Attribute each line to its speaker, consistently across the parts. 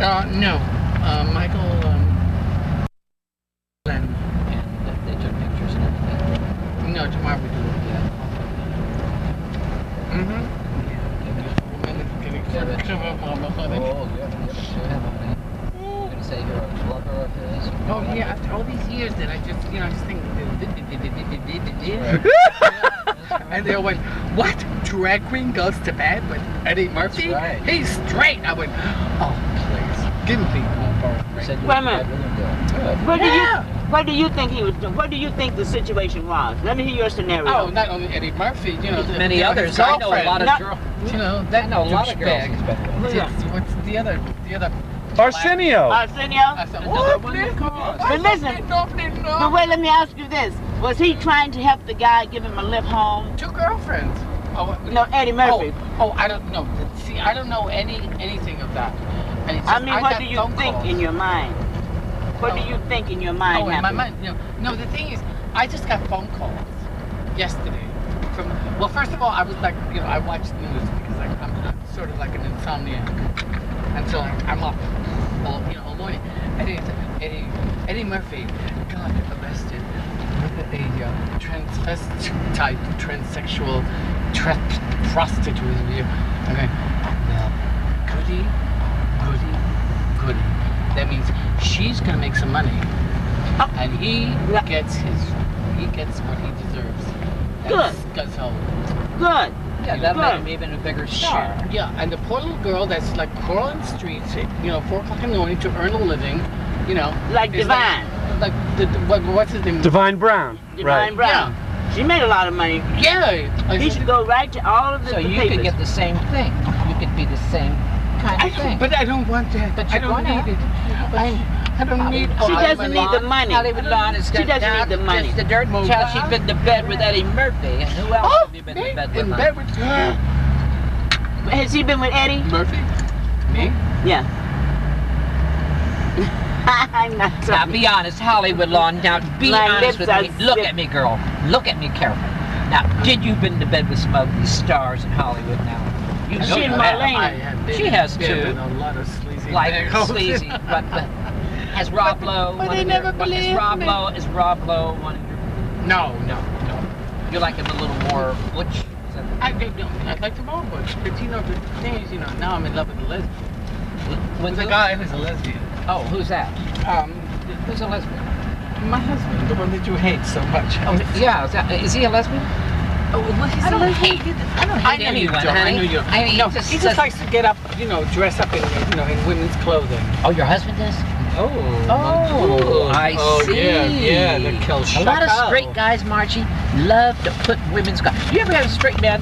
Speaker 1: No. Michael,
Speaker 2: And they took pictures and everything.
Speaker 1: no, tomorrow we do it.
Speaker 2: Yeah.
Speaker 1: Mm-hmm.
Speaker 2: Oh, yeah. You're gonna say you're a lover of his?
Speaker 1: Oh yeah, after all these years that I just, you know, I just think, and they all went, what? Drag queen goes to bed with Eddie Murphy?
Speaker 2: That's right.
Speaker 1: He's straight. I went, oh please, give me one bar.
Speaker 2: You said you
Speaker 3: Wait a
Speaker 2: were
Speaker 3: minute.
Speaker 2: with him, good.
Speaker 3: What do you think he was doing? What do you think the situation was? Let me hear your scenario.
Speaker 1: Oh, not only Eddie Murphy, you know,
Speaker 2: Many
Speaker 1: you know,
Speaker 2: others.
Speaker 1: his
Speaker 2: I know a lot of
Speaker 1: girlfriend.
Speaker 2: girls.
Speaker 1: You know, that
Speaker 2: I know a lot of girls
Speaker 1: douchebag.
Speaker 2: he's been with.
Speaker 1: What's the other?
Speaker 4: Arsenio.
Speaker 3: Arsenio?
Speaker 1: I said, what?
Speaker 3: But listen, but wait, let me ask you this. Was he trying to help the guy give him a lift home?
Speaker 1: Two girlfriends. Oh,
Speaker 3: No, Eddie Murphy.
Speaker 1: Oh, I don't know. See, I don't know anything of that. And it's
Speaker 3: I
Speaker 1: just,
Speaker 3: mean, what
Speaker 1: got
Speaker 3: do you
Speaker 1: phone
Speaker 3: think
Speaker 1: calls.
Speaker 3: in your mind? What do you think in your mind
Speaker 1: Oh, in my
Speaker 3: happened?
Speaker 1: mind. No, the thing is, I just got phone calls yesterday from. Well, first of all, I was like, you know, I watch news because I'm sort of like an insomniac, and so I'm up, all, you know, all morning. Eddie Murphy got arrested with a transvestite, transsexual, prostitute. Okay, well, goody. That means she's gonna make some money, and he gets what he deserves.
Speaker 3: Good.
Speaker 1: So,
Speaker 3: Good.
Speaker 2: Yeah, that made
Speaker 3: Good.
Speaker 2: him even a bigger star.
Speaker 1: yeah, and the poor little girl that's like crawling the streets, you know, 4 o'clock in the morning to earn a living, you know.
Speaker 3: Like
Speaker 1: is
Speaker 3: Divine.
Speaker 1: Like what's his name?
Speaker 4: Divine Brown.
Speaker 3: Divine Brown. She made a lot of money.
Speaker 1: Yeah.
Speaker 3: He should go right to all of the
Speaker 2: So you
Speaker 3: papers.
Speaker 2: could get the same thing. You could be the same kind of thing.
Speaker 1: But I don't want that.
Speaker 2: But
Speaker 1: I
Speaker 2: you
Speaker 1: don't
Speaker 2: want
Speaker 1: need
Speaker 2: it.
Speaker 1: it. I don't need all
Speaker 3: She
Speaker 1: that
Speaker 3: doesn't
Speaker 1: money.
Speaker 3: need the money.
Speaker 2: Hollywood Lawn is
Speaker 3: She doesn't need the money.
Speaker 2: It's the dirt child. She's been to bed with Eddie Murphy. And who else have you been to bed with?
Speaker 1: In bed with
Speaker 3: Has he been with Eddie?
Speaker 1: Murphy? Me?
Speaker 3: Yeah. I'm not
Speaker 2: Now
Speaker 3: talking.
Speaker 2: be honest, Hollywood Lawn. Now be
Speaker 3: My
Speaker 2: honest
Speaker 3: lips
Speaker 2: with me.
Speaker 3: are
Speaker 2: Look
Speaker 3: stiff.
Speaker 2: at me, girl. Look at me carefully. Now, did you been to bed with some of these stars in Hollywood now? You know
Speaker 3: She
Speaker 2: you
Speaker 3: and
Speaker 2: have.
Speaker 3: Marlene.
Speaker 2: She has
Speaker 1: been
Speaker 2: too.
Speaker 1: in a lot of sleazy
Speaker 2: Like
Speaker 1: bagels.
Speaker 2: sleazy, but has Rob Lowe?
Speaker 1: but
Speaker 2: one
Speaker 1: they
Speaker 2: of your-
Speaker 1: never believed me.
Speaker 2: Is Rob Lowe one of your?
Speaker 1: No.
Speaker 2: You like him a little more butch? Is that-
Speaker 1: I like them all, but you know, the thing is, you know, now I'm in love with a lesbian.
Speaker 2: When
Speaker 1: With a guy who's a lesbian.
Speaker 2: Oh, who's that? Who's a lesbian?
Speaker 1: My husband, the one that you hate so much.
Speaker 2: Oh, yeah. Is he a lesbian?
Speaker 1: Oh, well, he's
Speaker 2: I don't
Speaker 1: a
Speaker 2: hate.
Speaker 1: lesbian.
Speaker 2: I don't
Speaker 1: I
Speaker 2: hate
Speaker 1: know you
Speaker 2: anyone,
Speaker 1: don't.
Speaker 2: honey.
Speaker 1: I know you don't.
Speaker 2: I mean,
Speaker 1: No,
Speaker 2: he just
Speaker 1: he
Speaker 2: says-
Speaker 1: just likes to get up, you know, dress up in, you know, in women's clothing.
Speaker 2: Oh, your husband does?
Speaker 1: Oh.
Speaker 2: Oh, I see.
Speaker 1: Yeah, the kill
Speaker 2: A lot of straight guys, Margie, love to put women's clothes. You ever have a straight man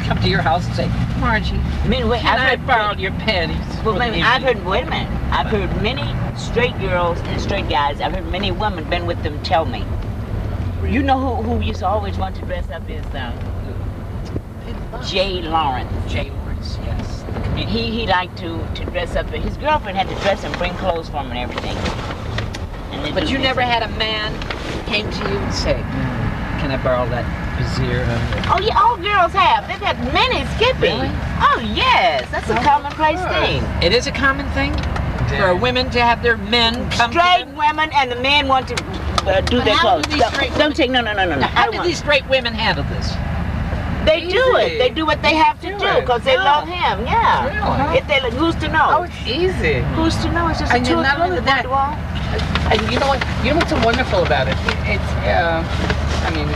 Speaker 2: come to your house and say, Margie,
Speaker 3: I mean, wait,
Speaker 2: can I
Speaker 3: I've
Speaker 2: borrow
Speaker 3: heard,
Speaker 2: your panties?
Speaker 3: well,
Speaker 2: for
Speaker 3: wait,
Speaker 2: the
Speaker 3: I've
Speaker 2: evening?"
Speaker 3: heard, wait a minute. I've heard many straight girls and straight guys. I've heard many women been with them tell me. You know who used to always want to dress up is Jay Lawrence.
Speaker 2: Jay Lawrence, yes.
Speaker 3: He liked to dress up. His girlfriend had to dress and bring clothes for him and everything. And then
Speaker 2: But
Speaker 3: do
Speaker 2: you
Speaker 3: this.
Speaker 2: never had a man came to you and say, can I borrow that brassiere?
Speaker 3: Oh yeah, all girls have. They've had many, Skippy.
Speaker 2: Really?
Speaker 3: Oh yes, that's a commonplace thing.
Speaker 2: It is a common thing for women to have their men come to
Speaker 3: Straight
Speaker 2: them?
Speaker 3: women and the men want to do
Speaker 2: But
Speaker 3: their
Speaker 2: how do
Speaker 3: clothes.
Speaker 2: these straight
Speaker 3: Don't take no.
Speaker 2: Now,
Speaker 3: I
Speaker 2: how
Speaker 3: don't
Speaker 2: do
Speaker 3: want.
Speaker 2: these straight women handle this?
Speaker 3: They do
Speaker 1: Easy.
Speaker 3: it. They do what they have to
Speaker 1: Do
Speaker 3: do
Speaker 1: it.
Speaker 3: because they
Speaker 1: Yeah.
Speaker 3: love him. Yeah.
Speaker 1: Really?
Speaker 3: If they look, who's to
Speaker 1: Oh,
Speaker 3: know?
Speaker 1: it's easy.
Speaker 3: Who's to know? It's just a
Speaker 1: And
Speaker 3: two
Speaker 1: not only that,
Speaker 3: wall.
Speaker 1: and you know what? You know what's so wonderful about it? It's, I mean,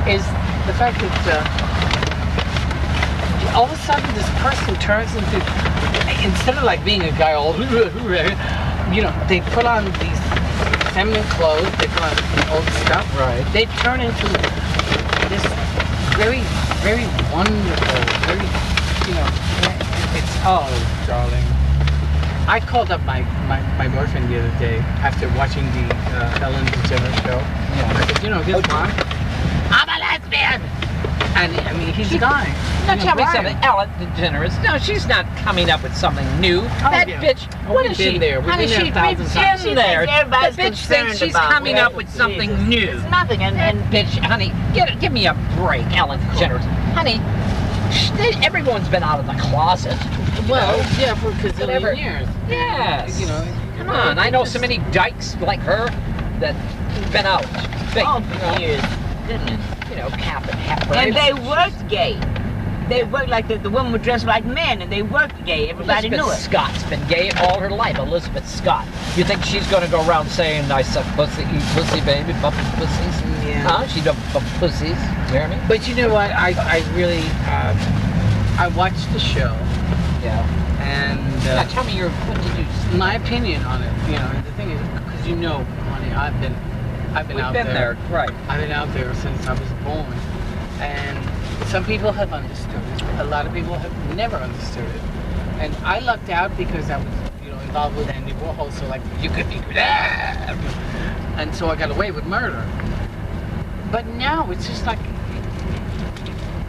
Speaker 1: is the fact that all of a sudden this person turns into, instead of like being a guy all, you know, they put on these feminine clothes, they put on old stuff.
Speaker 2: Right.
Speaker 1: They turn into this very, very wonderful, very, you know, it's, oh, darling. I called up my boyfriend the other day after watching the Ellen DeGeneres show.
Speaker 2: Yeah.
Speaker 1: I said, you know, guess what? I'm a lesbian! And I mean, he's dying.
Speaker 2: Now tell me something, Ellen DeGeneres. No, she's not coming up with something new. That
Speaker 1: yeah.
Speaker 2: bitch,
Speaker 1: Oh,
Speaker 2: what
Speaker 1: we've
Speaker 2: is
Speaker 1: been
Speaker 2: she?
Speaker 1: there. We've
Speaker 2: Honey,
Speaker 1: been there
Speaker 2: she's
Speaker 1: 1,000 times.
Speaker 2: been there.
Speaker 3: Everybody's
Speaker 2: The bitch thinks
Speaker 3: concerned
Speaker 2: she's
Speaker 3: about
Speaker 2: coming
Speaker 3: what-
Speaker 2: up with something
Speaker 3: Jesus.
Speaker 2: new.
Speaker 3: It's nothing, and
Speaker 2: Bitch, honey, give me a break, Ellen DeGeneres. Honey, everyone's been out of the closet.
Speaker 1: Well, yeah, for a
Speaker 2: Whatever.
Speaker 1: gazillion years.
Speaker 2: Yes.
Speaker 1: You know.
Speaker 2: Come on, I know so many dykes like her that been out. Big,
Speaker 3: Oh,
Speaker 2: you know,
Speaker 3: years. Goodness.
Speaker 2: you know, cap and hat.
Speaker 3: And they worked gay. They worked like the women were dressed like men, and they worked gay. Everybody knew
Speaker 2: Elizabeth
Speaker 3: it.
Speaker 2: Scott's been gay all her life. Elizabeth Scott. You think she's going to go around saying, "I suck pussy, eat pussy, baby, bump pussies"?
Speaker 3: Yeah.
Speaker 2: Huh? She don't bump pussies. You hear me?
Speaker 1: But you know what? I really I watched the show,
Speaker 2: Yeah.
Speaker 1: and
Speaker 2: Now tell me what did you?
Speaker 1: my opinion on it. You know, and the thing is, because you know, honey, I've been
Speaker 2: We've
Speaker 1: out
Speaker 2: been there, right?
Speaker 1: I've been out there since I was born, and some people have understood it. A lot of people have never understood it, and I lucked out because I was, you know, involved with Andy Warhol. So like, you could be, and so I got away with murder. But now it's just like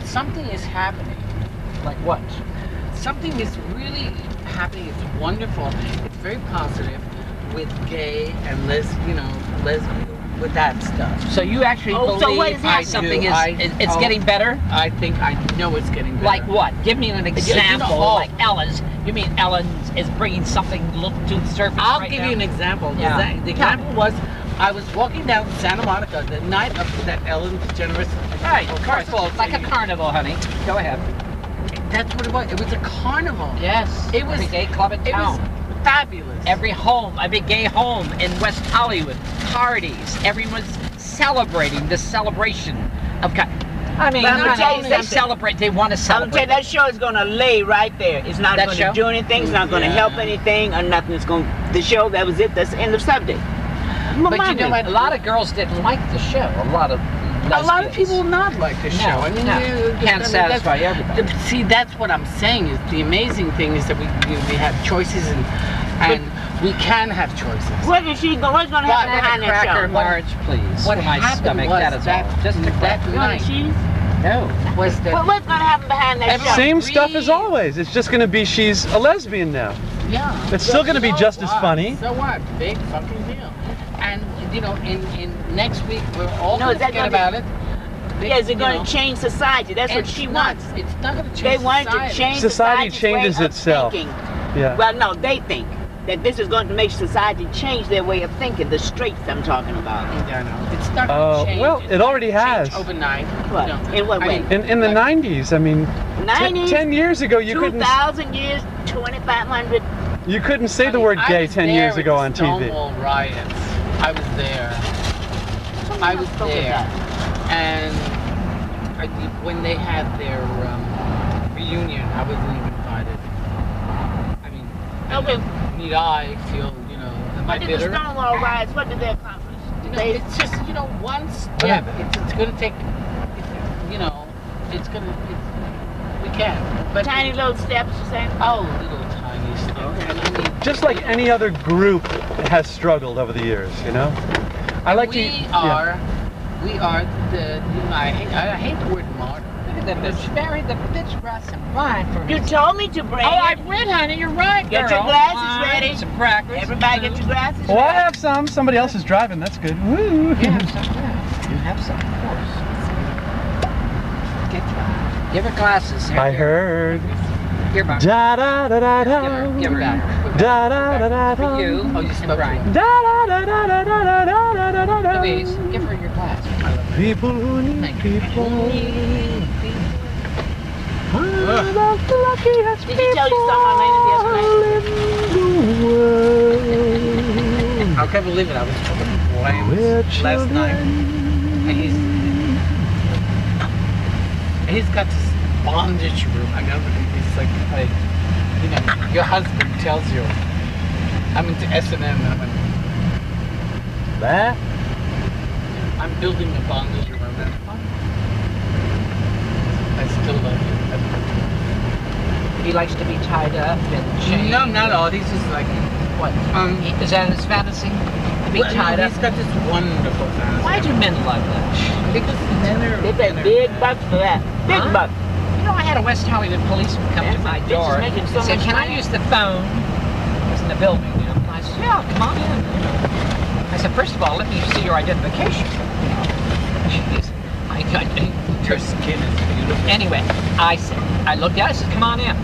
Speaker 1: something is happening.
Speaker 2: Like what?
Speaker 1: Something is really happening. It's wonderful. It's very positive with gay and lesbian, with that stuff.
Speaker 2: So you actually
Speaker 3: Oh, so
Speaker 2: believe
Speaker 3: what is happening?
Speaker 2: something it's
Speaker 1: Oh.
Speaker 2: getting better?
Speaker 1: I think I know it's getting better.
Speaker 2: Like what? Give me an example.
Speaker 1: oh.
Speaker 2: Like Ellen's. You mean Ellen's is bringing something to the surface
Speaker 1: I'll
Speaker 2: right
Speaker 1: give
Speaker 2: now?
Speaker 1: you an example.
Speaker 2: Yeah.
Speaker 1: The example was I was walking down Santa Monica the night of that Ellen DeGeneres.
Speaker 2: Right,
Speaker 1: Well,
Speaker 2: of
Speaker 1: first of all,
Speaker 2: course. Like a carnival, honey. Go ahead.
Speaker 1: That's what it was. It was a carnival.
Speaker 2: Yes.
Speaker 1: It was
Speaker 2: every gay club in
Speaker 1: It was
Speaker 2: town.
Speaker 1: fabulous.
Speaker 2: Every home, every gay home in West Hollywood, parties. Everyone's celebrating this celebration of. I mean,
Speaker 3: But I'm gonna tell you
Speaker 2: they
Speaker 3: something.
Speaker 2: celebrate. They want to
Speaker 3: I'm gonna tell
Speaker 2: celebrate.
Speaker 3: you, that show is gonna lay right there. It's not
Speaker 2: That
Speaker 3: gonna
Speaker 2: show?
Speaker 3: do anything. It's not gonna
Speaker 1: Yeah.
Speaker 3: help anything or nothing. It's gonna the show. That was it. That's the end of subject.
Speaker 1: But you know what?
Speaker 2: A lot of girls didn't like the show. A lot of lesbians.
Speaker 1: people not like this show. I mean,
Speaker 2: no. Can't
Speaker 1: that's-
Speaker 2: satisfy everybody.
Speaker 1: See, that's what I'm saying. Is the amazing thing is that we have choices and we can have choices.
Speaker 3: What is she? What's gonna happen
Speaker 1: What?
Speaker 3: behind that
Speaker 2: Cracker
Speaker 3: show?
Speaker 2: Marge, please.
Speaker 1: What
Speaker 2: for my
Speaker 1: happened
Speaker 2: stomach.
Speaker 1: was
Speaker 2: That is
Speaker 1: that-
Speaker 2: all. Just a
Speaker 1: that
Speaker 3: You want
Speaker 1: night
Speaker 3: cheese?
Speaker 2: No.
Speaker 1: was that
Speaker 3: What's gonna happen behind that
Speaker 1: Every-
Speaker 3: show?
Speaker 4: Same stuff as always. It's just going to be she's a lesbian now.
Speaker 1: yeah.
Speaker 4: It's still gonna be
Speaker 1: So
Speaker 4: just as
Speaker 1: what?
Speaker 4: funny.
Speaker 1: So what? Big fucking deal. And you know, in next week we're all
Speaker 3: No,
Speaker 1: gonna
Speaker 3: is that
Speaker 1: forget
Speaker 3: gonna
Speaker 1: about it. Big,
Speaker 3: Yeah, is it
Speaker 1: you
Speaker 3: gonna
Speaker 1: know,
Speaker 3: change society? That's what
Speaker 1: it's
Speaker 3: she
Speaker 1: not-
Speaker 3: wants.
Speaker 1: It's not gonna change
Speaker 3: They want
Speaker 1: society.
Speaker 3: to change
Speaker 4: Society
Speaker 3: society's
Speaker 4: changes
Speaker 3: way of
Speaker 4: itself.
Speaker 3: thinking.
Speaker 4: Yeah.
Speaker 3: Well, no, they think that this is going to make society change their way of thinking. The straights I'm talking about.
Speaker 1: Yeah, I know. It's not
Speaker 4: Oh,
Speaker 1: gonna change.
Speaker 4: well, it already
Speaker 1: Change
Speaker 4: has.
Speaker 1: overnight.
Speaker 3: What?
Speaker 1: You know,
Speaker 3: In what
Speaker 1: I
Speaker 3: way?
Speaker 1: mean,
Speaker 4: In the
Speaker 1: like,
Speaker 4: 90s, I mean,
Speaker 3: 90s,
Speaker 4: 10 years ago you couldn't
Speaker 3: 2,000 years, 2,500.
Speaker 4: say the word
Speaker 1: I
Speaker 4: gay
Speaker 1: was
Speaker 4: 10
Speaker 1: there
Speaker 4: years
Speaker 1: at
Speaker 4: ago
Speaker 1: the
Speaker 4: on TV.
Speaker 1: Stonewall riots. I was there. I was there. And when they had their reunion, I wasn't even invited. I mean,
Speaker 3: Okay.
Speaker 1: need I feel, you know, am I
Speaker 3: What did the
Speaker 1: bitter?
Speaker 3: Stonewall riots? What did they accomplish?
Speaker 1: You know,
Speaker 3: They,
Speaker 1: it's just, you know, one step. It's going to take, you know, we can. But
Speaker 3: tiny little steps, you say?
Speaker 1: oh, little tiny steps.
Speaker 3: Okay.
Speaker 1: I mean,
Speaker 4: Just like any other group has struggled over the years, you know? I like to.
Speaker 1: we are the, you know, I hate the word martyr.
Speaker 2: Look at that bitch. Married the bitch brought some wine for me.
Speaker 3: You told me to bring
Speaker 2: Oh,
Speaker 3: it.
Speaker 2: I read, honey. You're right,
Speaker 3: Get
Speaker 2: girl.
Speaker 3: your glasses
Speaker 2: Wine,
Speaker 3: ready.
Speaker 2: Some crackers.
Speaker 3: Everybody get your glasses
Speaker 4: Well, I
Speaker 3: ready.
Speaker 4: have some. Somebody else is driving. That's good. Woo!
Speaker 2: You have some. Yeah. You have some, of course. Give her glasses. Here,
Speaker 4: I heard.
Speaker 2: Here, Bob.
Speaker 4: Da da da da da.
Speaker 2: Give her back.
Speaker 4: Da da da da da.
Speaker 2: For you
Speaker 1: Oh, you
Speaker 2: and
Speaker 1: spoke to
Speaker 2: Brian.
Speaker 1: her.
Speaker 4: Da da da da da da da da da da da.
Speaker 2: Louise, give her your glasses.
Speaker 4: People who need
Speaker 2: Thank you.
Speaker 4: people. About the luckiest
Speaker 3: Did you tell you saw my lady
Speaker 4: people in the
Speaker 1: I can't believe it. I was talking to
Speaker 4: world. We're
Speaker 1: Williams last night,
Speaker 4: children.
Speaker 1: and he's got this bondage room. I know. It's like, you know, your husband tells you, I'm into S&M, and I'm like,
Speaker 4: That?
Speaker 1: I'm building a bondage room. And I still love you.
Speaker 2: He likes to be tied up and chained.
Speaker 1: No, not all. He's just like,
Speaker 2: What? Is that his fantasy? To be
Speaker 1: well,
Speaker 2: tied
Speaker 1: no,
Speaker 2: up?
Speaker 1: he's got this wonderful fantasy.
Speaker 2: Why do men love that?
Speaker 1: Because men are.
Speaker 3: They pay big bucks for that. Big
Speaker 2: Huh?
Speaker 3: bucks.
Speaker 2: You know, I had a West Hollywood policeman come to
Speaker 3: That's
Speaker 2: my
Speaker 3: like
Speaker 2: door
Speaker 3: bitches making so
Speaker 2: and said,
Speaker 3: much
Speaker 2: "Can I
Speaker 3: money."
Speaker 2: use the phone?" I was in the building, you know. And I said, "Yeah, come on in." You know. I said, "First of all, let me see your identification." You know. Jeez.
Speaker 1: Your skin is beautiful.
Speaker 2: Anyway, I looked at it, I said, "Come on in."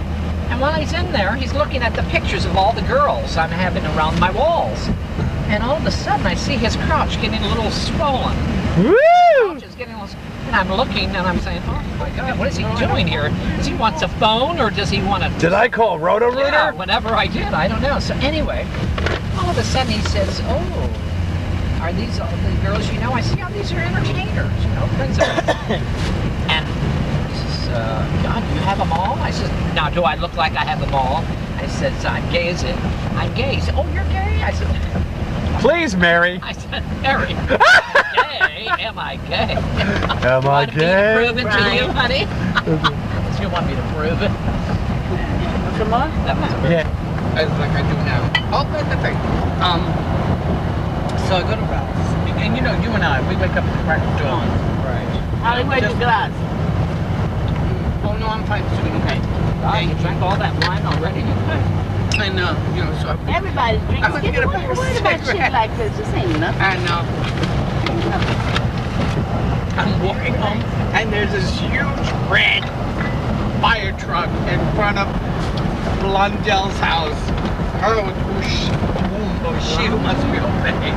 Speaker 2: And while he's in there, he's looking at the pictures of all the girls I'm having around my walls. And all of a sudden, I see his crotch getting a little swollen.
Speaker 4: Woo!
Speaker 2: Crotch is getting a little, and I'm looking and I'm saying, oh my God, what is he doing here? Does he want a phone or does he want to...
Speaker 4: Did I call Roto-Rooter?
Speaker 2: Yeah, whatever I did, I don't know. So anyway, all of a sudden he says, oh, are these all the girls you know? I see, oh, these are entertainers, you know, friends of mine. And he says, God, you have them all? I said, now do I look like I have them all? I said, I'm gay, is it? I'm gay. He said, oh, you're gay? I said,
Speaker 4: please, Mary.
Speaker 2: I said, Mary, gay? Am I gay?
Speaker 4: Am I gay?
Speaker 2: Want me to prove it to you, honey? You want me to prove it?
Speaker 3: Come on.
Speaker 2: That was
Speaker 4: Yeah.
Speaker 1: Like I do now. Oh, that's the thing. So I go to Ralph's, and you know, you and I, we wake up at the crack of dawn.
Speaker 2: right.
Speaker 3: Holly, where's your glass?
Speaker 1: Oh no, I'm fine. It's okay.
Speaker 2: Oh, you drank all that wine already? You could.
Speaker 1: I know, you know, so
Speaker 3: Everybody's drinking.
Speaker 1: I'm gonna get a
Speaker 3: What
Speaker 1: pack of
Speaker 3: about shit
Speaker 1: cigarettes.
Speaker 3: like this? This ain't nothing.
Speaker 1: I know. I'm walking home, and there's this huge red fire truck in front of Blondel's house. Her who she who must be obeyed.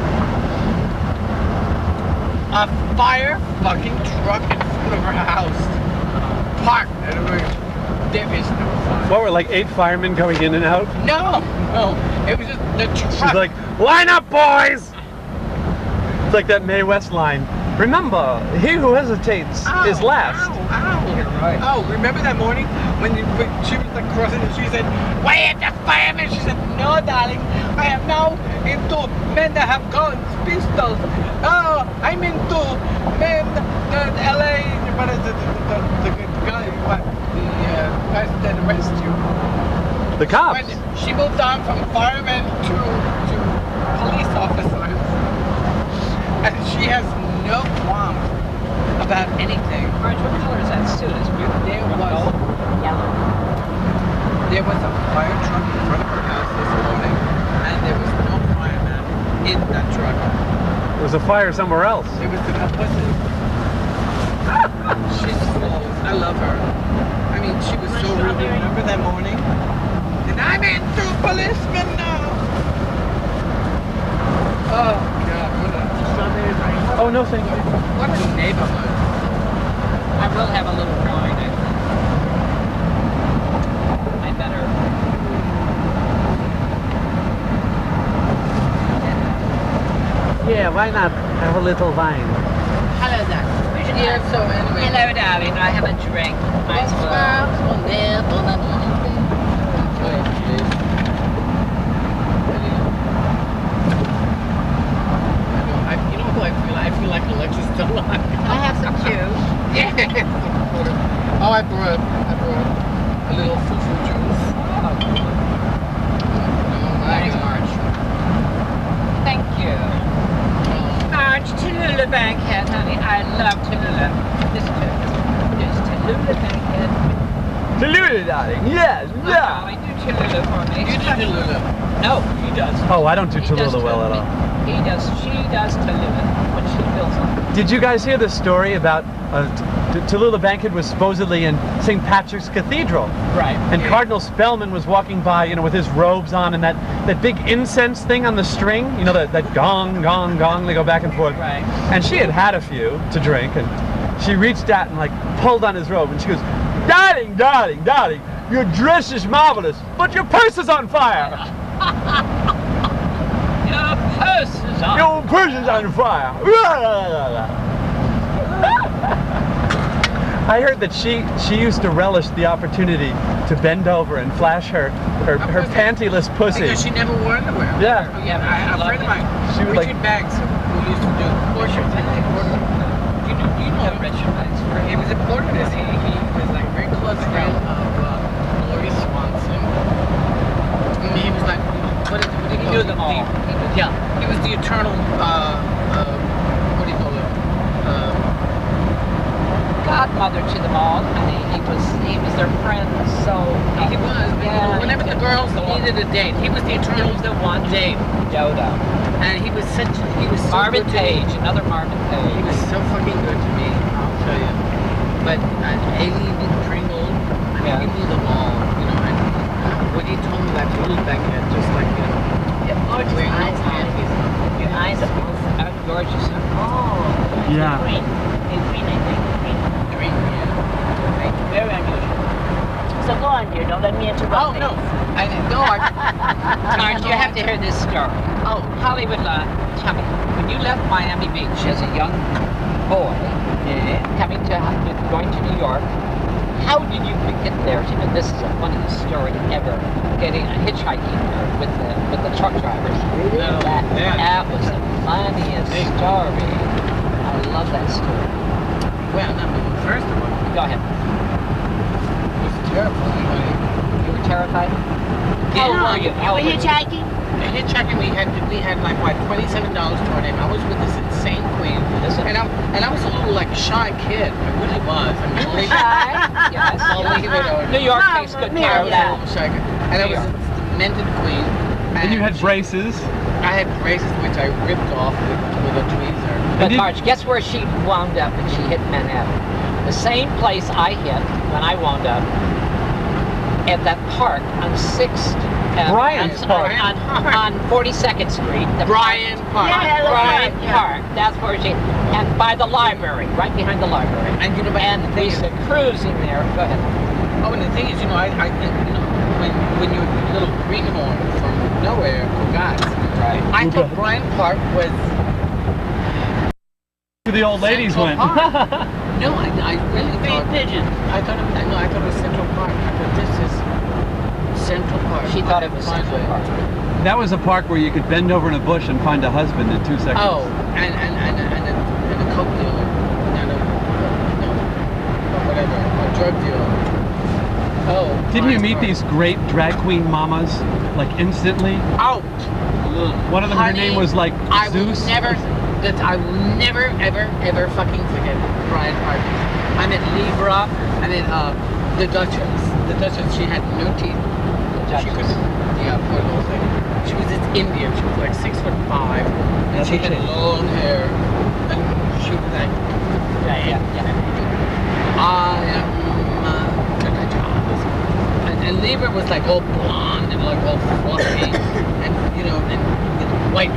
Speaker 1: A fire fucking truck in front of her house. Parked. There is no fire.
Speaker 4: What were like 8 firemen going in and out?
Speaker 1: No, no. It was just the truck.
Speaker 4: She's like, line up, boys! It's like that Mae West line. Remember, he who hesitates is last.
Speaker 1: Ow, ow.
Speaker 2: You're right.
Speaker 1: Oh, remember that morning when she was like crossing and she said, wait, the fireman! She said, no, darling, I am now into men that have guns, pistols. Oh, I'm into men, the LA, what is it, the guy, what, the guys that arrest you.
Speaker 4: The cops.
Speaker 1: When she moved on from firemen to police officers. And she has no qualm about anything.
Speaker 2: Marge, what color is that suit? It's beautiful.
Speaker 1: There was
Speaker 3: Yellow.
Speaker 1: There was a fire truck in front of her house this morning, and there was no fireman in that truck.
Speaker 4: There was a fire somewhere else.
Speaker 1: There was no pussy. She's slow. I love her. I mean, she was so rude. Remember that morning? And I'm into policemen now. Oh God, what a strawberry rain.
Speaker 4: Oh, no, thank you.
Speaker 1: What a neighborhood.
Speaker 2: I will have a little wine, I think. I better.
Speaker 4: Yeah, why not have a little wine?
Speaker 1: Hello there. Yeah, so anyway.
Speaker 2: Hello, darling. I have a drink. Might as well.
Speaker 1: You know who I feel? I feel like Alexis Delon.
Speaker 3: I have some too.
Speaker 1: Yeah. Oh, I brought a little fufu juice.
Speaker 2: Thanks, Marge. Thank you. Marge, Tallulah Bankhead, honey. I love Tallulah. This Tallulah Bankhead.
Speaker 4: Tallulah, darling. Yes,
Speaker 2: Oh, I do Tallulah for me.
Speaker 1: You do Tallulah.
Speaker 2: No, he does.
Speaker 4: Oh, I don't do
Speaker 2: He does
Speaker 4: Tallulah well at all.
Speaker 2: He does. She does Tallulah when she feels it.
Speaker 4: Did you guys hear the story about Tallulah Bankhead was supposedly in St. Patrick's Cathedral?
Speaker 2: Right.
Speaker 4: And Cardinal Spellman was walking by, you know, with his robes on and that big incense thing on the string, you know, that gong, gong, gong, they go back and forth.
Speaker 2: Right.
Speaker 4: And she had had a few to drink, and she reached out and like pulled on his robe, and she goes, darling, darling, darling, your dress is marvelous, but your purse is on fire.
Speaker 2: Your purse is on.
Speaker 4: Your purse is on fire. I heard that she used to relish the opportunity to bend over and flash her pantyless pussy.
Speaker 1: Because she never wore underwear.
Speaker 4: Yeah.
Speaker 1: Oh, yeah, a friend of mine,
Speaker 4: She would,
Speaker 1: Richard Banks, who used to do portraits. You know
Speaker 2: Richard Banks.
Speaker 1: He was a portraitist. He was like very close friend of Gloria Swanson. I mean, he was like, what did he
Speaker 2: He
Speaker 1: call
Speaker 2: knew
Speaker 1: it?
Speaker 2: them all.
Speaker 1: Yeah, he was the eternal, what do you call it?
Speaker 2: Godmother to them all. I mean, he was their friend. So
Speaker 1: He was.
Speaker 2: Yeah.
Speaker 1: Whenever the girls needed a date, he was the eternal
Speaker 2: the one
Speaker 1: date.
Speaker 2: Yoda.
Speaker 1: And he was so
Speaker 2: Marvin
Speaker 1: good to me.
Speaker 2: Page, another Marvin
Speaker 1: He
Speaker 2: Page.
Speaker 1: was so fucking good to me, I'll tell you. But Alien and Pringle, I mean,
Speaker 2: Yeah.
Speaker 1: he knew them all, you know. And when he told me that he looked like it, just like, you know,
Speaker 3: Gorgeous
Speaker 1: wearing no
Speaker 3: eyes,
Speaker 1: panties.
Speaker 3: Your eyes are
Speaker 2: Gorgeous.
Speaker 3: oh,
Speaker 4: Yeah.
Speaker 3: green. They're green, I think. Green.
Speaker 1: Green, yeah.
Speaker 3: Very unusual. So go on, dear. Don't let me interrupt.
Speaker 1: Oh, no. I
Speaker 2: Marge, you have to hear this story.
Speaker 1: Oh,
Speaker 2: Hollywood, tell me, when you left Miami Beach as a young boy, going to New York, how did you get there? This is the funniest story ever. Getting a hitchhiking with the truck drivers.
Speaker 1: No,
Speaker 2: That was the funniest story. I love that story.
Speaker 1: well, I mean, first of all,
Speaker 2: Go ahead.
Speaker 1: it was terrifying.
Speaker 2: You were terrified? How old were you?
Speaker 3: You were hitchhiking?
Speaker 1: The hitchhiking we had like what, $27 to our name. I was with this insane queen, and I was a little like shy kid. I really was. I mean, really
Speaker 2: Shy? Yes. New York takes good care of that.
Speaker 1: shy kid. And I was a demented queen.
Speaker 4: And you had braces.
Speaker 1: I had braces which I ripped off with a tweezer.
Speaker 2: But Marge, guess where she wound up when she hit Manhattan? The same place I hit when I wound up, at that park on 6th
Speaker 4: Bryant's Park.
Speaker 2: on 42nd Street. The
Speaker 1: Bryan Park.
Speaker 3: Yeah,
Speaker 2: Bryant
Speaker 3: yeah.
Speaker 2: Park. That's where she, and by the library, right behind the library.
Speaker 1: And you know, but
Speaker 2: And
Speaker 1: the
Speaker 2: we
Speaker 1: thing is,
Speaker 2: said cruising there. Go ahead.
Speaker 1: oh, and the thing is, you know, I think, you know, when you're a little greenhorn from nowhere, God,
Speaker 2: Right.
Speaker 1: I thought Bryan Park was.
Speaker 4: The old ladies
Speaker 1: Central
Speaker 4: went.
Speaker 1: Park. No, I really thought.
Speaker 3: Pigeon.
Speaker 1: I thought it was Central Park. I thought this is Central Park.
Speaker 2: She thought it was Central Park.
Speaker 4: That was a park where you could bend over in a bush and find a husband in 2 seconds.
Speaker 1: Oh, and a coke dealer, and whatever, a drug dealer. Oh.
Speaker 4: Didn't you
Speaker 1: Bryan
Speaker 4: meet
Speaker 1: Park.
Speaker 4: these great drag queen mamas, like instantly?
Speaker 1: Oh.
Speaker 4: One of them, her
Speaker 1: Honey,
Speaker 4: name was like
Speaker 1: I will
Speaker 4: Zeus.
Speaker 1: never, ever fucking forget Bryan Park. I met Libra, and then the Duchess. The Duchess, she had no teeth. She could, yeah, poor little thing. She was this Indian. She was like 6'5", and
Speaker 4: That's
Speaker 1: she
Speaker 4: okay.
Speaker 1: had long hair, and she was like,
Speaker 2: Yeah.
Speaker 1: I am and Libra was like all blonde and like all fluffy, and you know, and white.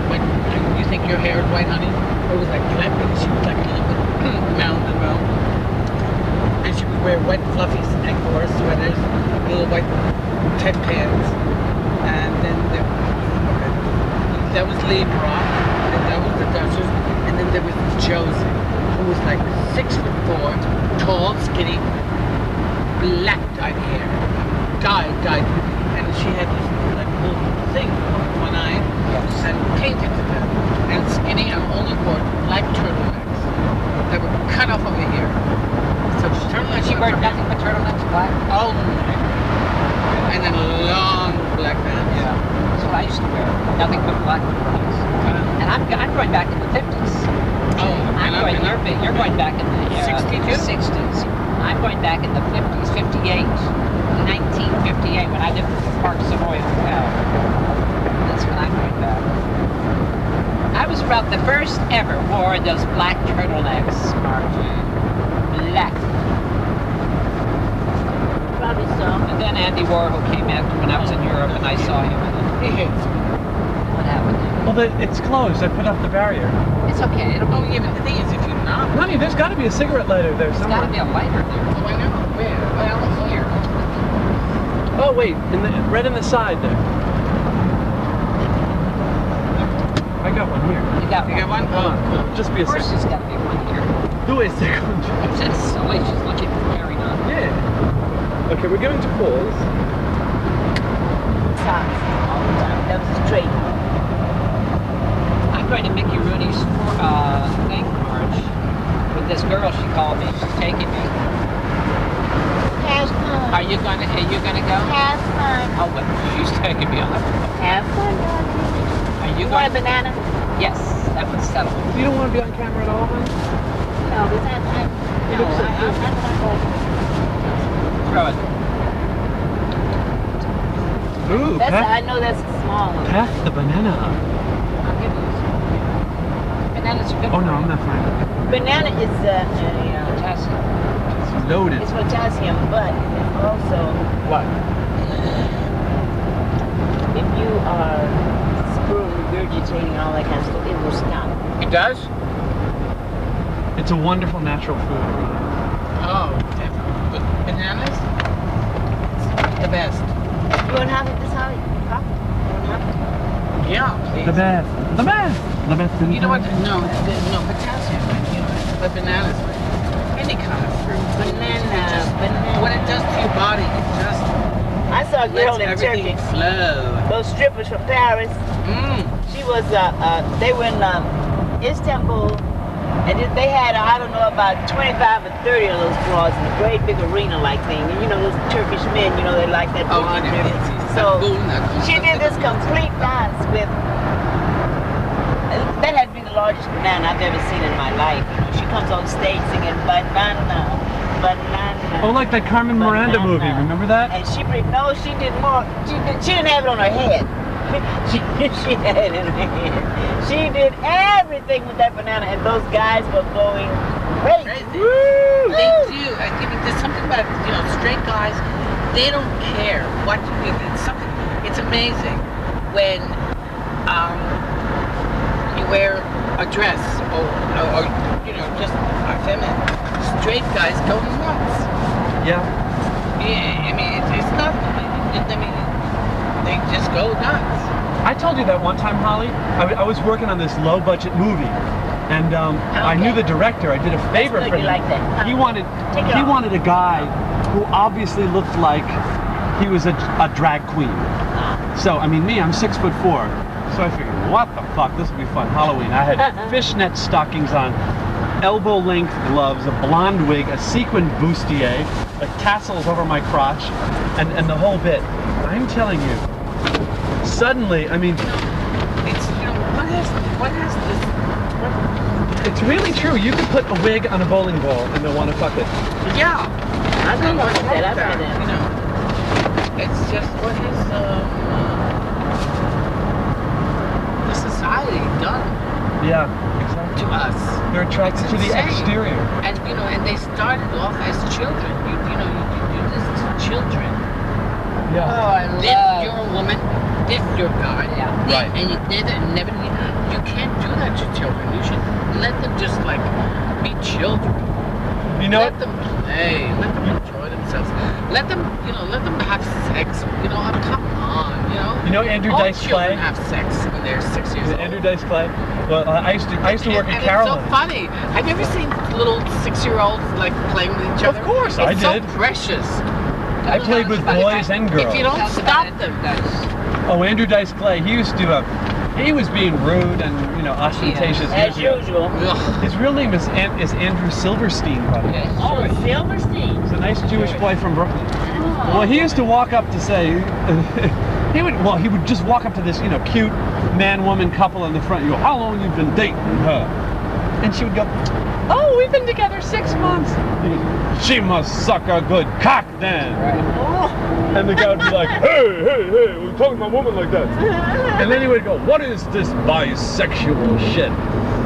Speaker 1: You think your hair is white, honey? It was like black because she was like a little bit mound and round. And she would wear white fluffy Angora sweaters, little white tent pants, and then that was Libra, and that was the Duchess, and then there was Josie, who was like 6'4", tall, skinny, black dyed hair. Dyed, and she had this like little thing on one eye, and painted to death, and skinny, and only wore black turtlenecks that were cut off over here. So turtlenecks.
Speaker 2: She wore nothing but turtlenecks, black.
Speaker 1: All night, and then long black pants.
Speaker 2: Yeah. That's what I used to wear. Nothing but black turtlenecks. And I'm going back in the 50s. You're going back in the
Speaker 1: 62?
Speaker 2: 60s. I'm going back in the 50s, 58, 1958, when I lived at the Park Savoy Hotel. That's when I'm going back. I was about the first ever wore those black turtlenecks, Margie. Black.
Speaker 3: Probably so.
Speaker 2: And then Andy Warhol came after when I was in Europe and I saw him.
Speaker 1: He hits.
Speaker 2: What happened?
Speaker 4: Well, it's closed. I put up the barrier.
Speaker 2: It's okay. It'll
Speaker 1: Oh
Speaker 2: be.
Speaker 1: yeah, but the thing is, if you're not,
Speaker 4: Honey, there's got to be a cigarette lighter there
Speaker 2: There's got to be
Speaker 4: somewhere.
Speaker 2: a lighter there.
Speaker 1: oh, I know. Where? Well, here.
Speaker 4: Oh wait, right in the side there. I got one here.
Speaker 2: You got
Speaker 1: You got one?
Speaker 4: Hold on,
Speaker 1: Oh,
Speaker 4: just be a
Speaker 2: Of course,
Speaker 4: second.
Speaker 2: there's got to be one here.
Speaker 4: Do a second.
Speaker 2: That's silly. She's looking for Mary now.
Speaker 4: Yeah. Okay, we're going to pause.
Speaker 3: Socks. All the time. That was straight.
Speaker 2: I'm going to Mickey Rooney's thing, Marge, with this girl. She called me. She's taking me.
Speaker 3: Have fun.
Speaker 2: Are you gonna go?
Speaker 3: Have fun.
Speaker 2: Oh, but she's taking me on the.
Speaker 3: Have fun, darling.
Speaker 2: Are you
Speaker 3: You want a
Speaker 2: going?
Speaker 3: banana?
Speaker 2: Yes, that was settled.
Speaker 4: You don't want to be on camera at all, honey?
Speaker 3: No, because I'm not
Speaker 2: Throw it.
Speaker 4: Ooh,
Speaker 3: That's, I know that's a small one.
Speaker 4: pass the banana.
Speaker 2: I'll give you this. Bananas are good.
Speaker 4: Oh no, I'm not fine.
Speaker 3: Banana is
Speaker 2: Potassium.
Speaker 4: It's loaded.
Speaker 3: it's potassium, but it's also
Speaker 4: What?
Speaker 3: if you are sperm regurgitating and all that kind of stuff, it will stop.
Speaker 1: It does?
Speaker 4: It's a wonderful natural food.
Speaker 1: Oh, but bananas? The best.
Speaker 3: You want to have it this how you pop? You want to have it?
Speaker 1: Yeah, please.
Speaker 4: The best. The best. The best.
Speaker 1: You know what? No, no potassium. You know, but bananas, any kind of fruit.
Speaker 3: Banana.
Speaker 1: What it does to your body, it just
Speaker 3: I saw a girl
Speaker 1: lets
Speaker 3: in
Speaker 1: everything
Speaker 3: Turkey.
Speaker 1: flow.
Speaker 3: Those strippers from Paris. She was, they were in Istanbul, and they had, I don't know, about 25 or 30 of those broads in a great big arena-like thing. And you know, those Turkish men, you know, they like that
Speaker 1: Oh,
Speaker 3: blonde
Speaker 1: you know,
Speaker 3: hair.
Speaker 1: it's
Speaker 3: So
Speaker 1: cool.
Speaker 3: she did this complete dance with, that had to be the largest banana I've ever seen in my life. You know, she comes on stage singing banana, banana.
Speaker 4: Oh, like that Carmen Miranda
Speaker 3: banana.
Speaker 4: movie. Remember that?
Speaker 3: And she did more. She didn't have it on her head. she had it in her hand. She did everything with that banana, and those guys were going crazy.
Speaker 1: Woo! They do. I think there's something about, you know, straight guys. They don't care what you do. It's something. It's amazing when you wear a dress or you know, just feminine. Straight guys go nuts.
Speaker 4: Yeah.
Speaker 1: Yeah, I mean, it's not. I mean, they just go nuts.
Speaker 4: I told you that one time, Holly. I was working on this low-budget movie, and I knew the director. I did a favor
Speaker 3: That's
Speaker 4: for
Speaker 3: good,
Speaker 4: him.
Speaker 3: you like that.
Speaker 4: He wanted a guy who obviously looked like he was a drag queen. So I mean, me, I'm 6'4", so I figured, what the fuck, this will be fun. Halloween. I had fishnet stockings on, elbow-length gloves, a blonde wig, a sequined bustier, like tassels over my crotch, and the whole bit. I'm telling you, suddenly, I mean,
Speaker 1: It's, you know, what has this?
Speaker 4: it's really true. You could put a wig on a bowling ball and they'll want to fuck it.
Speaker 1: Yeah.
Speaker 3: I don't know
Speaker 1: What's
Speaker 3: that. I've
Speaker 1: wrong
Speaker 3: had
Speaker 1: with
Speaker 3: that.
Speaker 1: You know, it's just what has the society done
Speaker 4: Yeah, exactly.
Speaker 1: to us?
Speaker 4: They're attracted
Speaker 1: It's
Speaker 4: to the
Speaker 1: insane.
Speaker 4: exterior.
Speaker 1: And you know, and they started off as children. You know, you do this to children.
Speaker 4: Yeah.
Speaker 3: I
Speaker 1: If you're a woman, if you're a guy,
Speaker 3: Yeah.
Speaker 4: Right.
Speaker 1: and you never, you can't do that to children. You should let them just like be children.
Speaker 4: You know,
Speaker 1: Let them play. Let them enjoy themselves. Let them, you know, let them have sex. You know, come on. You know.
Speaker 4: Andrew
Speaker 1: All
Speaker 4: Dice
Speaker 1: children
Speaker 4: Clay.
Speaker 1: have sex when they're 6 years old.
Speaker 4: Andrew Dice Clay. Well, I used to work at
Speaker 1: and
Speaker 4: Carolyn.
Speaker 1: it's so funny. Have you ever seen little 6-year-olds like playing with each other?
Speaker 4: Of course, I
Speaker 1: it's
Speaker 4: did.
Speaker 1: so precious.
Speaker 4: I played with boys and girls.
Speaker 1: If you don't stop them,
Speaker 4: Oh, Andrew Dice Clay. He used to. He was being rude and ostentatious.
Speaker 3: As usual.
Speaker 1: ugh.
Speaker 4: His real name is Andrew Silverstein, buddy.
Speaker 3: Oh, Silverstein.
Speaker 4: He's a nice Jewish boy from Brooklyn. Well, he used to walk up to say, he would just walk up to this, cute man-woman couple in the front. You go, how long you been dating her? And she would go, oh, we've been together 6 months. He goes, she must suck a good cock then. And the guy would be like, hey, we're talking about a woman like that. And then he would go, what is this bisexual shit?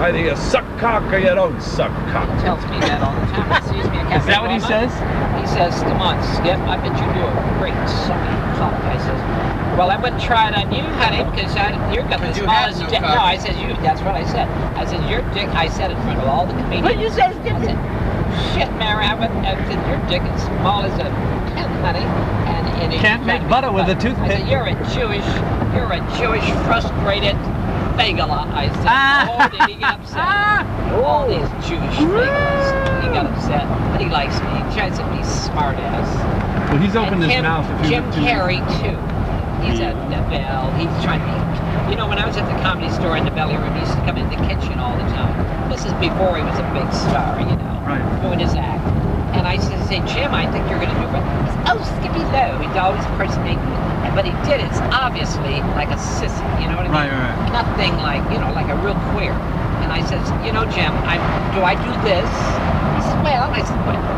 Speaker 4: Either you suck cock or you don't suck cock.
Speaker 2: Tells me that all the time. He sees me in
Speaker 4: Is that what he says?
Speaker 2: He says, come on, Skip, I bet you do a great sucking cock. I says, well, I wouldn't try it on you, honey, because you're got the
Speaker 1: But you had
Speaker 2: smallest
Speaker 1: no
Speaker 2: dick.
Speaker 1: cock.
Speaker 2: No, I said, that's what I said. I said, your dick, I said in front of all the comedians.
Speaker 3: What you say, Skip?
Speaker 2: I said, shit, Mary, I said, your dick is small as a pin, honey. And
Speaker 4: Can't make butter with a toothpick.
Speaker 2: I said, you're a Jewish frustrated bagala. I said, oh, did he get upset? All these Jewish bagalas. He got upset. But he likes me. He tries to be smart ass.
Speaker 4: Well, he's opened his
Speaker 2: Jim,
Speaker 4: mouth.
Speaker 2: Jim Carrey, too. He's at the Bell. He's trying to be... when I was at the Comedy Store in the Belly Room, he used to come in the kitchen all the time. This is before he was a big star,
Speaker 4: Right.
Speaker 2: doing his act. And I said, Jim, I think you're going to do it. He said, oh, Skippy Lowe. He's always impersonating me. But he did it obviously like a sissy, you know what I mean?
Speaker 4: Right.
Speaker 2: Nothing like, like a real queer. And I said, Jim, do I do this? He said, well,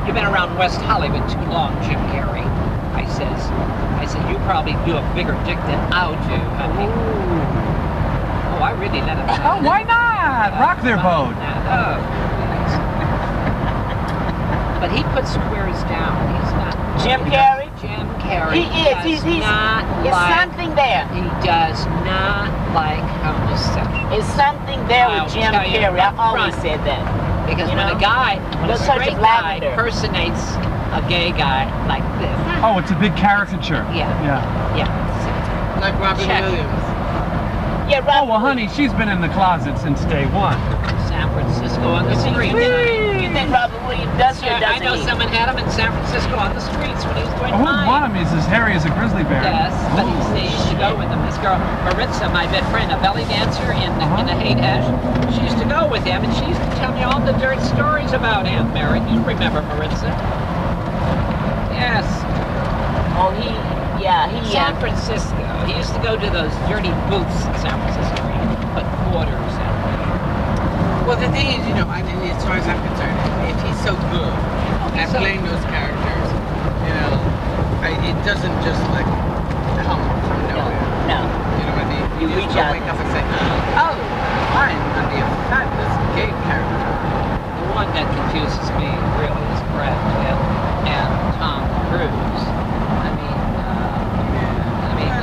Speaker 2: you've been around West Hollywood too long, Jim Carrey. I said, you probably do a bigger dick than I'll do, honey. Oh, I really let him know.
Speaker 4: Oh, why not? Rock their boat.
Speaker 2: Oh, nice. But he puts squares down. He's not.
Speaker 3: Jim Carrey?
Speaker 2: Jim Carrey
Speaker 3: He is.
Speaker 2: does
Speaker 3: He's
Speaker 2: not
Speaker 3: it's
Speaker 2: like.
Speaker 3: something there.
Speaker 2: He does not like homosexuals.
Speaker 3: It's something there
Speaker 2: I'll
Speaker 3: with Jim
Speaker 2: tell you
Speaker 3: Carrey. I
Speaker 2: up
Speaker 3: always
Speaker 2: front.
Speaker 3: said that.
Speaker 2: Because
Speaker 3: You
Speaker 2: when
Speaker 3: know?
Speaker 2: when a
Speaker 3: Those touch of
Speaker 2: straight guy
Speaker 3: lavender.
Speaker 2: impersonates a gay guy like this.
Speaker 4: Oh, it's a big caricature.
Speaker 2: Yeah.
Speaker 4: Yeah.
Speaker 2: Yeah.
Speaker 1: Like Robin
Speaker 2: Check.
Speaker 1: Williams.
Speaker 3: Yeah,
Speaker 4: Oh,
Speaker 3: Robin.
Speaker 4: well, honey, she's been in the closet since day one.
Speaker 2: San Francisco on the street.
Speaker 3: You think Robin Williams does or
Speaker 2: I
Speaker 3: doesn't
Speaker 2: know
Speaker 3: he?
Speaker 2: someone had him in San Francisco on the streets when he was doing
Speaker 4: Oh,
Speaker 2: mine.
Speaker 4: one of them is as hairy as a grizzly bear.
Speaker 2: Yes, but
Speaker 4: Oh,
Speaker 2: they used to go with him. This girl, Maritza, my best friend, a belly dancer in the Haight Ash, she used to go with him, and she used to tell me all the dirt stories about him, Mary. You remember Maritza? Yes.
Speaker 3: Oh, he
Speaker 2: San Francisco. He used to go to those dirty booths in San Francisco and put quarters in.
Speaker 1: Well, the thing is, I mean, as far as I'm concerned, if he's so good at playing those characters, it doesn't just like come from nowhere.
Speaker 3: No.
Speaker 1: You know what I mean?
Speaker 3: You
Speaker 1: just
Speaker 3: reach
Speaker 1: don't
Speaker 3: out.
Speaker 1: wake up and say, "Oh, I'm gonna be a fabulous gay character."
Speaker 2: The one that confuses me really is Brad Pitt and Tom Cruise.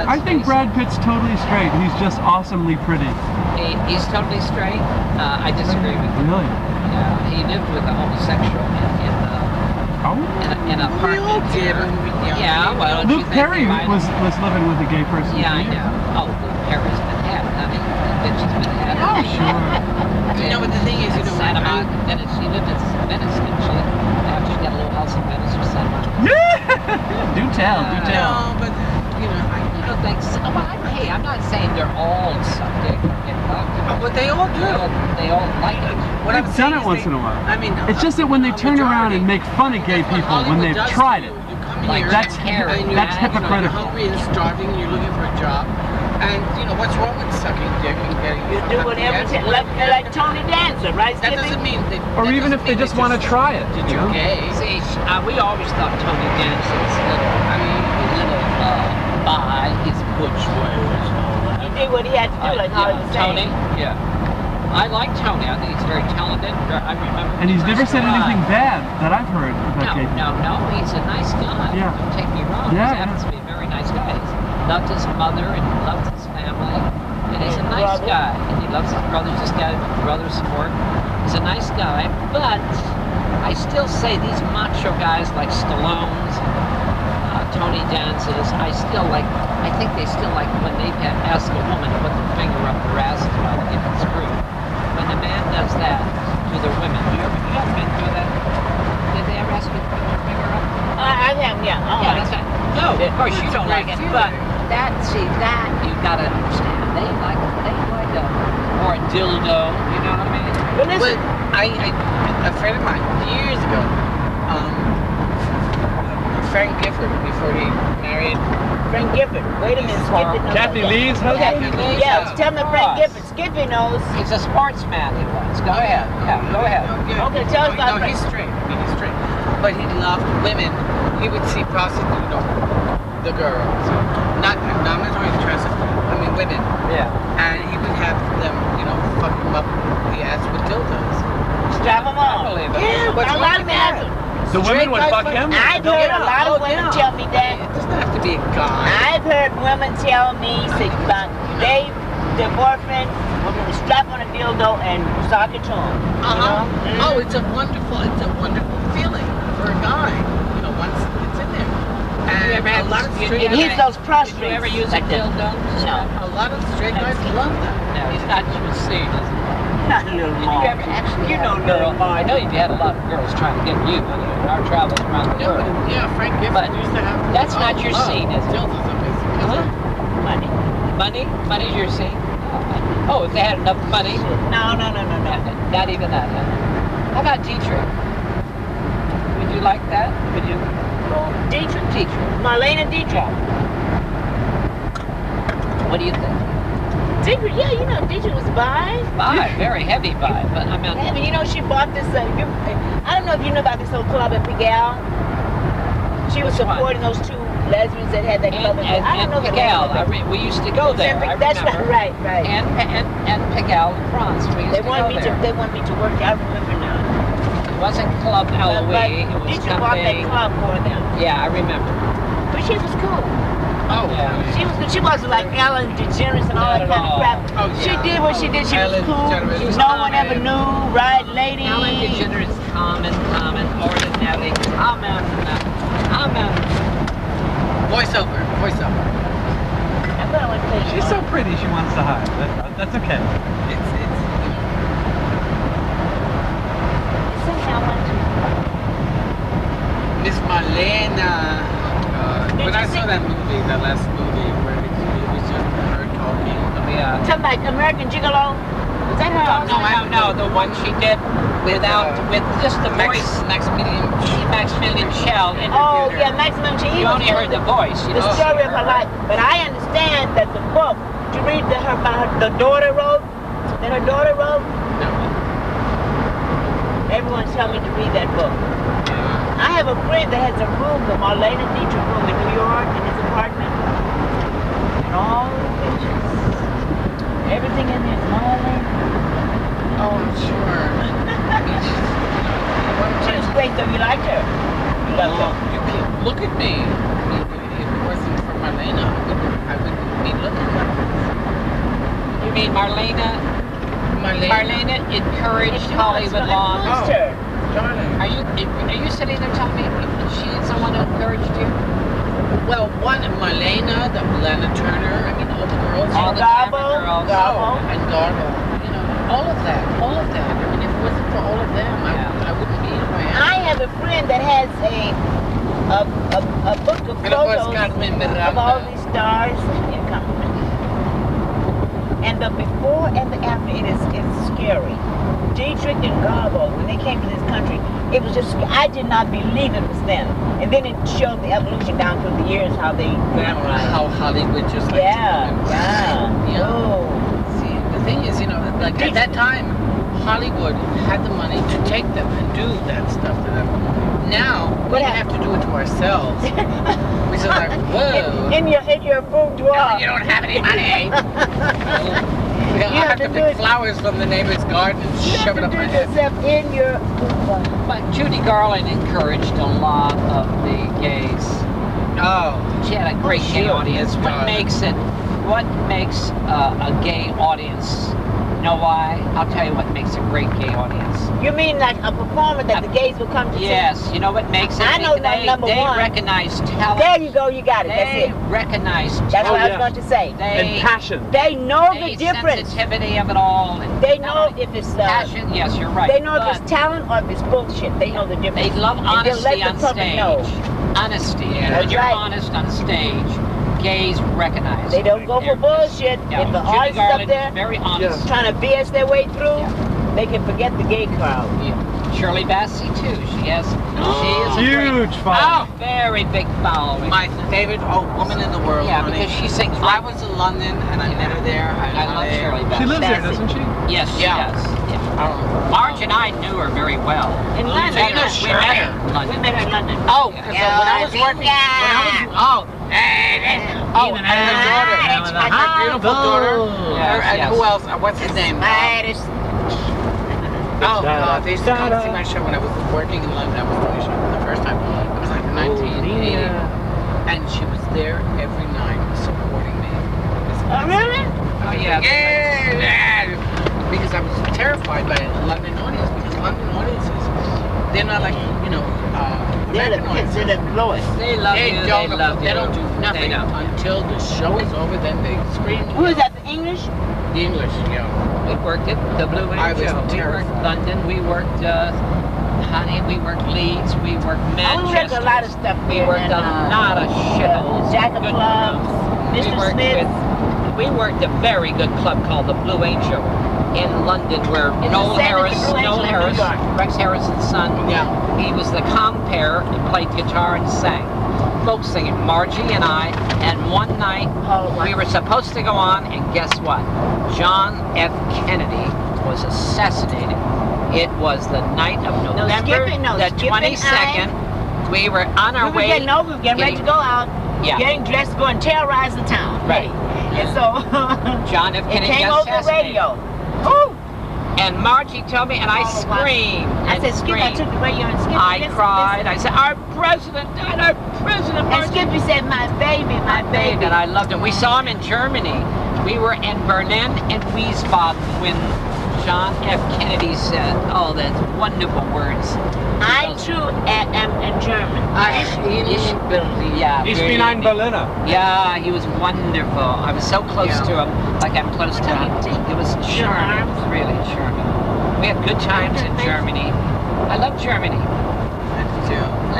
Speaker 4: I think Brad Pitt's totally straight. He's just awesomely pretty.
Speaker 2: He's totally straight. I disagree with you.
Speaker 4: Really?
Speaker 2: He lived with a homosexual in an
Speaker 1: We all
Speaker 2: apartment
Speaker 1: did
Speaker 2: here.
Speaker 1: when we were young.
Speaker 2: Yeah, well, don't you
Speaker 4: Luke
Speaker 2: think
Speaker 4: Perry
Speaker 2: he might-
Speaker 4: was living with a gay person.
Speaker 2: Yeah, I
Speaker 4: too.
Speaker 2: know. Oh, Luke Perry's been had. I mean, that bitch has been had.
Speaker 4: Oh, sure.
Speaker 1: But the thing is,
Speaker 2: Santa Monica. Venice. She lived in Venice, didn't she? Now she got a little house in Venice or Santa Monica.
Speaker 4: Yeah. Do tell. Do tell.
Speaker 1: No, but
Speaker 2: I don't think so. Well, hey, I'm not saying they're all subject.
Speaker 1: but they all do.
Speaker 2: They all like it.
Speaker 1: What I'm
Speaker 4: They've
Speaker 1: saying
Speaker 4: done it
Speaker 1: is
Speaker 4: once in a while.
Speaker 1: I mean,
Speaker 4: It's just that when they turn around and make fun of gay people when they've tried it,
Speaker 2: Like
Speaker 4: that's
Speaker 2: Harry,
Speaker 4: that's
Speaker 1: You're
Speaker 4: hypocritical.
Speaker 1: hungry and starving. You're looking for a job, and what's wrong with sucking dick and getting?
Speaker 3: You do whatever, like Tony Dancer, right?
Speaker 1: That
Speaker 3: Skippy?
Speaker 1: doesn't mean that.
Speaker 4: Or
Speaker 1: that
Speaker 4: even
Speaker 1: doesn't
Speaker 4: if they
Speaker 1: mean
Speaker 4: just want to try it.
Speaker 1: That
Speaker 4: You
Speaker 1: you're
Speaker 4: know?
Speaker 1: gay.
Speaker 2: See, we always thought Tony Danza's little bi, his butch ways.
Speaker 3: He did what he had to do, like how he was
Speaker 2: Tony.
Speaker 3: saying.
Speaker 2: Yeah. I like Tony. I think he's very talented. I remember.
Speaker 4: And he's
Speaker 2: when he
Speaker 4: never
Speaker 2: first
Speaker 4: said
Speaker 2: arrived.
Speaker 4: anything bad that I've heard about gay people.
Speaker 2: No. He's a nice guy.
Speaker 4: Yeah.
Speaker 2: Don't take me wrong.
Speaker 4: Yeah,
Speaker 2: He happens to be a very nice guy. He's loved his mother and he loves his family. And he's a nice
Speaker 3: brother.
Speaker 2: guy. And he loves his brother. Just got his brother some work. He's a nice guy. But I still say these macho guys like Stallone's, Tony Danza's, I think they still like when they ask a woman to put their finger up their ass while they're getting screwed. When the man does that to the women, you ever been through that? Did they ever ask you to put your finger up?
Speaker 3: I am, yeah. Oh,
Speaker 2: Yeah, that's right. No, of course you don't like it, but that you gotta understand. They like a or a dildo. You know what I mean?
Speaker 3: But listen,
Speaker 1: A friend of mine years ago, Frank Gifford, before he married.
Speaker 3: Frank Gifford. Wait a minute, Skippy knows.
Speaker 4: Kathy Lee's husband?
Speaker 2: Kathy Lee's
Speaker 3: Yeah,
Speaker 2: husband.
Speaker 3: tell me Frank Gifford. Skippy knows.
Speaker 2: He's a sportsman. He was. Go ahead. Yeah, go ahead.
Speaker 3: Okay, tell us about
Speaker 1: No,
Speaker 3: Frank.
Speaker 1: he's straight. He's straight. But he loved women. He would see prostitute the girls. Not really interested. I mean, women.
Speaker 2: Yeah.
Speaker 1: And he would have them, fuck them up the ass with dildos.
Speaker 3: Strap him
Speaker 2: I
Speaker 3: on.
Speaker 2: believe it.
Speaker 3: Yeah,
Speaker 1: What's
Speaker 3: a
Speaker 1: wrong
Speaker 3: lot of
Speaker 1: with
Speaker 3: men.
Speaker 1: that?
Speaker 4: The women would fuck him?
Speaker 3: I've heard a lot of women tell me that.
Speaker 1: It doesn't have to be a guy.
Speaker 3: I've heard women tell me, say, about their boyfriend will strap on a dildo and sock it to them.
Speaker 1: Oh, it's a wonderful feeling for a guy. Once it's in there. And
Speaker 2: You ever had
Speaker 1: a lot of straight
Speaker 3: It hits those
Speaker 2: Did
Speaker 3: prostrates.
Speaker 2: you ever use a
Speaker 3: like that.
Speaker 2: dildo?
Speaker 3: No.
Speaker 1: a lot of straight guys love that.
Speaker 2: No, it's not your scene, is it?
Speaker 3: Not a little
Speaker 2: Did
Speaker 3: more.
Speaker 2: you ever actually
Speaker 3: You
Speaker 2: have
Speaker 3: know
Speaker 2: a girl?
Speaker 3: Little
Speaker 2: I know you've had a lot of girls trying to get you in our travels around the world.
Speaker 1: Yeah, Frank Gifford
Speaker 2: But
Speaker 1: used to have.
Speaker 2: that's not your scene, is it?
Speaker 1: Dildos up his.
Speaker 2: Huh?
Speaker 3: Money.
Speaker 2: Money? Money's your scene? Oh, if they had enough money?
Speaker 3: No.
Speaker 2: Not even that, huh? How about Dietrich? Would you like that? Would you?
Speaker 3: Dietrich.
Speaker 2: Dietrich.
Speaker 3: Marlena Dietrich.
Speaker 2: What do you think?
Speaker 3: Dietrich, yeah, Dietrich was bi.
Speaker 2: Bi, very heavy bi, but I mean,
Speaker 3: She bought this, I don't know if you know about this whole club at Pigalle. She was
Speaker 2: Which one?
Speaker 3: supporting those two lesbians that had that club. I don't know the name
Speaker 2: Pigalle,
Speaker 3: of it.
Speaker 2: we used to go there. I
Speaker 3: That's
Speaker 2: remember.
Speaker 3: right, right.
Speaker 2: And Pigalle in France. We used
Speaker 3: They
Speaker 2: to
Speaker 3: want
Speaker 2: go
Speaker 3: me
Speaker 2: there.
Speaker 3: to. They want me to work. I remember now.
Speaker 2: It wasn't Club
Speaker 3: But
Speaker 2: Eloise. It was
Speaker 3: Dietrich bought that
Speaker 2: something.
Speaker 3: club for them.
Speaker 2: Yeah, I remember.
Speaker 3: but she was cool.
Speaker 1: Oh,
Speaker 2: Yeah.
Speaker 3: She was good. She wasn't like Ellen DeGeneres and all that
Speaker 2: Not at
Speaker 3: kind of
Speaker 2: all.
Speaker 3: crap.
Speaker 1: Oh,
Speaker 3: She
Speaker 1: yeah.
Speaker 3: did what she did. She
Speaker 1: Ellen
Speaker 3: was cool.
Speaker 1: DeGeneres.
Speaker 3: No one ever knew. Right, lady.
Speaker 2: Ellen DeGeneres, common, ordinary, common.
Speaker 1: Voiceover.
Speaker 3: I thought I went to play
Speaker 4: She's so pretty, she wants to hide. That's okay.
Speaker 1: It's
Speaker 3: Somehow I went to.
Speaker 1: Miss Marlena.
Speaker 3: Did
Speaker 1: When
Speaker 3: you
Speaker 1: I
Speaker 3: see-
Speaker 1: saw that movie, that last movie, where it was just her talking.
Speaker 2: Yeah.
Speaker 3: Something like American Gigolo. Is that her?
Speaker 2: No, the one she did without, with just the voice. Maximilian Schell interviewed
Speaker 3: Oh,
Speaker 2: her.
Speaker 3: yeah, Maximum G.
Speaker 2: You only heard the voice. You
Speaker 3: The
Speaker 2: didn't see
Speaker 3: story of her life. But I understand that the book, did you read that the daughter wrote? That her daughter wrote?
Speaker 1: No.
Speaker 3: Everyone's telling me to read that book. I have a friend that has a room, the Marlena Dietrich room in New York, in his apartment. And all the pictures. Everything in there is Marlena.
Speaker 1: Oh, I'm sure.
Speaker 3: She was great though, you liked her. You loved her.
Speaker 1: You can't look at me. I mean, if it wasn't for Marlena, I wouldn't be looking like this.
Speaker 2: You mean Marlena? Marlena encouraged Hollywood Lawn.
Speaker 1: Oh.
Speaker 3: Her.
Speaker 1: Darling.
Speaker 2: Are you sitting there telling me she's the one who encouraged you?
Speaker 1: Well, one, Marlena, the Lana Turner, I mean, all the girls.
Speaker 2: All the
Speaker 3: Garbo.
Speaker 2: girls.
Speaker 3: Garbo.
Speaker 1: And Garbo. You know, all of that. I mean, if it wasn't for all of them, I wouldn't be who I am.
Speaker 3: I have a friend that has a book of
Speaker 1: And of course,
Speaker 3: photos
Speaker 1: Carmen
Speaker 3: of
Speaker 1: Miranda.
Speaker 3: all these stars. Yeah, Carmen. And the before and the after, it's scary. Dietrich and Garbo, when they came to this country, it was just, I did not believe it was them. And then it showed the evolution down through the years, how they glamorized.
Speaker 1: How Hollywood just like
Speaker 3: Yeah. Oh.
Speaker 1: See, the thing is, you know, like at that time, Hollywood had the money to take them and do that stuff to them. Now we have to do it to ourselves, which is like, whoa.
Speaker 3: In your boudoir.
Speaker 1: You don't have any money. I have to pick flowers from the neighbor's garden and shove it up my head.
Speaker 3: Yourself in your boudoir.
Speaker 2: But Judy Garland encouraged a lot of the gays.
Speaker 1: Oh.
Speaker 2: She had a great gay audience. What makes a gay audience? You know why? I'll tell you what makes a great gay audience.
Speaker 3: You mean like a performer that the gays will come to see?
Speaker 2: Yes, you know what makes it?
Speaker 3: I know number
Speaker 2: they
Speaker 3: one.
Speaker 2: recognize talent.
Speaker 3: There you go, you got it.
Speaker 2: They
Speaker 3: That's it.
Speaker 2: recognize talent.
Speaker 3: That's what I was going to say.
Speaker 4: And passion.
Speaker 3: They know
Speaker 2: They
Speaker 3: the difference.
Speaker 2: sensitivity of it all. And
Speaker 3: They
Speaker 2: not
Speaker 3: know
Speaker 2: only
Speaker 3: if it's
Speaker 2: passion. Yes, you're right.
Speaker 3: They know if
Speaker 2: but
Speaker 3: it's talent or if it's bullshit. They know the difference.
Speaker 2: they love
Speaker 3: And they'll
Speaker 2: honesty
Speaker 3: let
Speaker 2: on
Speaker 3: the public
Speaker 2: stage.
Speaker 3: know.
Speaker 2: Honesty.
Speaker 1: Yeah.
Speaker 2: When
Speaker 3: That's
Speaker 2: you're
Speaker 3: right.
Speaker 2: honest on stage, gays recognize.
Speaker 3: They don't go for
Speaker 2: They're just-
Speaker 3: bullshit.
Speaker 2: Yeah,
Speaker 3: If the
Speaker 2: Judy
Speaker 3: artist up
Speaker 2: Garland
Speaker 3: there
Speaker 2: is very honest.
Speaker 3: trying to BS their way through, they can forget the gay crowd.
Speaker 2: Shirley Bassey too. She is a
Speaker 4: Huge
Speaker 2: great,
Speaker 4: following.
Speaker 2: very big following.
Speaker 1: My favorite woman in the world.
Speaker 2: Yeah,
Speaker 1: honey.
Speaker 2: because she sings.
Speaker 1: I was in London and I met her there.
Speaker 2: I love Shirley Bassey.
Speaker 4: She lives there, doesn't she?
Speaker 2: Yes, she
Speaker 1: Yeah.
Speaker 2: does. Yeah.
Speaker 1: Oh.
Speaker 2: Marge and I knew her very well.
Speaker 3: In London.
Speaker 1: you know
Speaker 2: We met her in
Speaker 3: We
Speaker 2: London.
Speaker 3: met her in London.
Speaker 1: Oh, because when I was working, and her daughter, her beautiful daughter,
Speaker 2: Yes,
Speaker 1: and
Speaker 2: yes.
Speaker 1: who else? What's his name? Oh, they used to come see my show when I was working in London. I was doing a show for the first time. It was like 1980, and she was there every night supporting me.
Speaker 3: Oh, really?
Speaker 2: Oh yeah.
Speaker 1: Yeah. Because I was terrified by a London audience, because London audiences, they're not like, you know,
Speaker 3: They're
Speaker 1: American audiences.
Speaker 3: the lowest.
Speaker 2: They love you. They love you.
Speaker 1: They don't do nothing
Speaker 2: They don't.
Speaker 1: until the show is over. Then they scream.
Speaker 3: Who is that, the English?
Speaker 1: The English, yeah.
Speaker 2: We worked at the Blue
Speaker 1: I was
Speaker 2: Angel. We
Speaker 1: terrified.
Speaker 2: worked London. We worked Honey. We worked Leeds. We worked Manchester.
Speaker 3: We worked a lot of stuff
Speaker 2: We
Speaker 3: there.
Speaker 2: worked
Speaker 3: and,
Speaker 2: a lot of shitholes.
Speaker 3: Jack of
Speaker 2: Good
Speaker 3: Clubs,
Speaker 2: We
Speaker 3: Mr.
Speaker 2: worked
Speaker 3: Smith.
Speaker 2: we worked a very good club called the Blue Angel in London, where
Speaker 3: It's
Speaker 2: Noel
Speaker 3: the same as
Speaker 2: Harris,
Speaker 3: the Blue Angel
Speaker 2: Noel
Speaker 3: in New
Speaker 2: Harris,
Speaker 3: York.
Speaker 2: Rex Harrison's son.
Speaker 1: Yeah.
Speaker 2: He was the compere and played guitar and sang. Folk singing, Margie and I, and one night we were supposed to go on, and guess what? John F. Kennedy was assassinated. It was the night of November the 22nd. We were on our way.
Speaker 3: We were getting ready to go out.
Speaker 2: Yeah.
Speaker 3: Getting dressed to go and terrorize the town.
Speaker 2: Right.
Speaker 3: And so
Speaker 2: John F.
Speaker 3: it
Speaker 2: Kennedy
Speaker 3: came
Speaker 2: got
Speaker 3: over the
Speaker 2: assassinated.
Speaker 3: radio. Ooh.
Speaker 2: And Margie told me, and I
Speaker 3: Oh, wow.
Speaker 2: screamed.
Speaker 3: I
Speaker 2: and
Speaker 3: said, Skip, I
Speaker 2: screamed.
Speaker 3: took the radio and Skip.
Speaker 2: I
Speaker 3: listen,
Speaker 2: cried.
Speaker 3: listen.
Speaker 2: I said, our president died. Our president.
Speaker 3: And
Speaker 2: Margie.
Speaker 3: Skippy said, my baby, my baby.
Speaker 2: And I loved him. We saw him in Germany. We were in Berlin and Wiesbaden when John F. Kennedy said, oh, that's wonderful words.
Speaker 3: I too am in German.
Speaker 2: Yeah.
Speaker 4: Ich bin ein Berliner.
Speaker 2: Yeah, he was wonderful. I was so close to him, like I'm close to him. It was charming. It was really charming. We had good times in Germany. I love Germany. A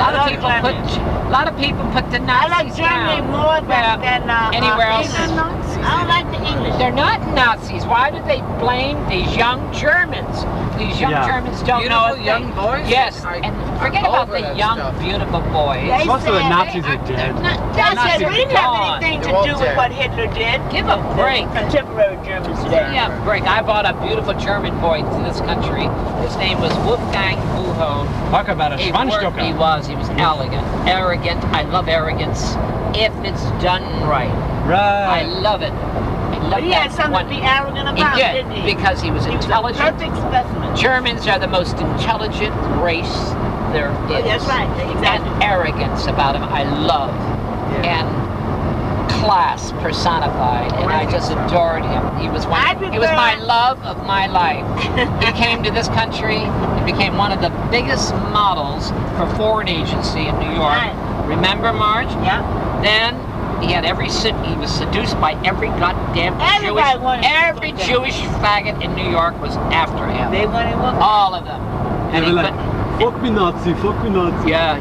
Speaker 2: lot of people put the Nazis
Speaker 3: I like Germany
Speaker 2: down.
Speaker 3: more than
Speaker 2: anywhere else.
Speaker 3: I don't like the English.
Speaker 2: They're not Nazis. Why do they blame these young Germans? These young Germans don't know
Speaker 1: Beautiful young boys?
Speaker 2: Yes, and forget about the young, beautiful boys.
Speaker 3: They
Speaker 4: Most of the
Speaker 3: said
Speaker 4: Nazis are dead.
Speaker 3: They said we didn't have anything to do with what Hitler did.
Speaker 2: Give a break.
Speaker 3: Contemporary Germans today.
Speaker 2: Yeah, break. I brought a beautiful German boy to this country. His name was Wolfgang Buchholz.
Speaker 4: Talk about a
Speaker 2: He
Speaker 4: Schwanzstocker.
Speaker 2: was elegant, arrogant. I love arrogance if it's done right. I
Speaker 4: Right.
Speaker 2: love it. I love
Speaker 3: He had something to be arrogant about,
Speaker 2: He did,
Speaker 3: didn't he?
Speaker 2: because he was
Speaker 3: He was a
Speaker 2: intelligent.
Speaker 3: perfect specimen.
Speaker 2: Germans are the most intelligent race there is.
Speaker 3: That's right, exactly.
Speaker 2: And arrogance about him, I love. And class personified, and I just adored him. He was he was my love of my life. He came to this country and became one of the biggest models for Ford Agency in New York.
Speaker 3: Right.
Speaker 2: Remember, Marge?
Speaker 3: Yeah.
Speaker 2: Then he had he was seduced by every goddamn
Speaker 3: Everybody wanted
Speaker 2: every
Speaker 3: to
Speaker 2: Jewish faggot in New York was after him.
Speaker 3: They wanted what?
Speaker 2: All of them.
Speaker 4: And
Speaker 2: he
Speaker 4: they're like, fuck me Nazi, fuck me Nazi.
Speaker 2: Yeah.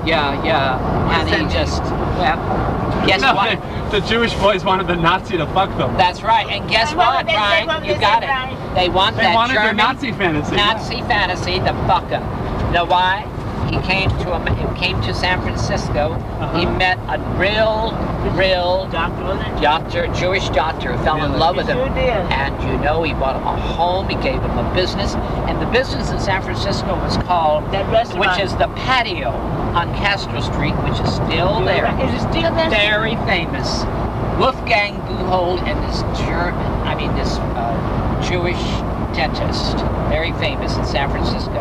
Speaker 2: And he just, well, guess
Speaker 4: No,
Speaker 2: what?
Speaker 4: the Jewish boys wanted the Nazi to fuck them.
Speaker 2: That's right. And guess what, Brian? You got it. They want
Speaker 4: They
Speaker 2: that
Speaker 4: wanted their
Speaker 2: German
Speaker 4: Nazi fantasy.
Speaker 2: Nazi fantasy to fuck him. You know why? He came to San Francisco. He met a real doctor, Jewish doctor, who fell in love with him.
Speaker 3: Sure did.
Speaker 2: And you know, he bought him a home. He gave him a business, and the business in San Francisco was called,
Speaker 3: That restaurant.
Speaker 2: which is the Patio on Castro Street, which is still there.
Speaker 3: Is it still there?
Speaker 2: Very famous. Wolfgang Buchholz and this Jewish dentist, very famous in San Francisco.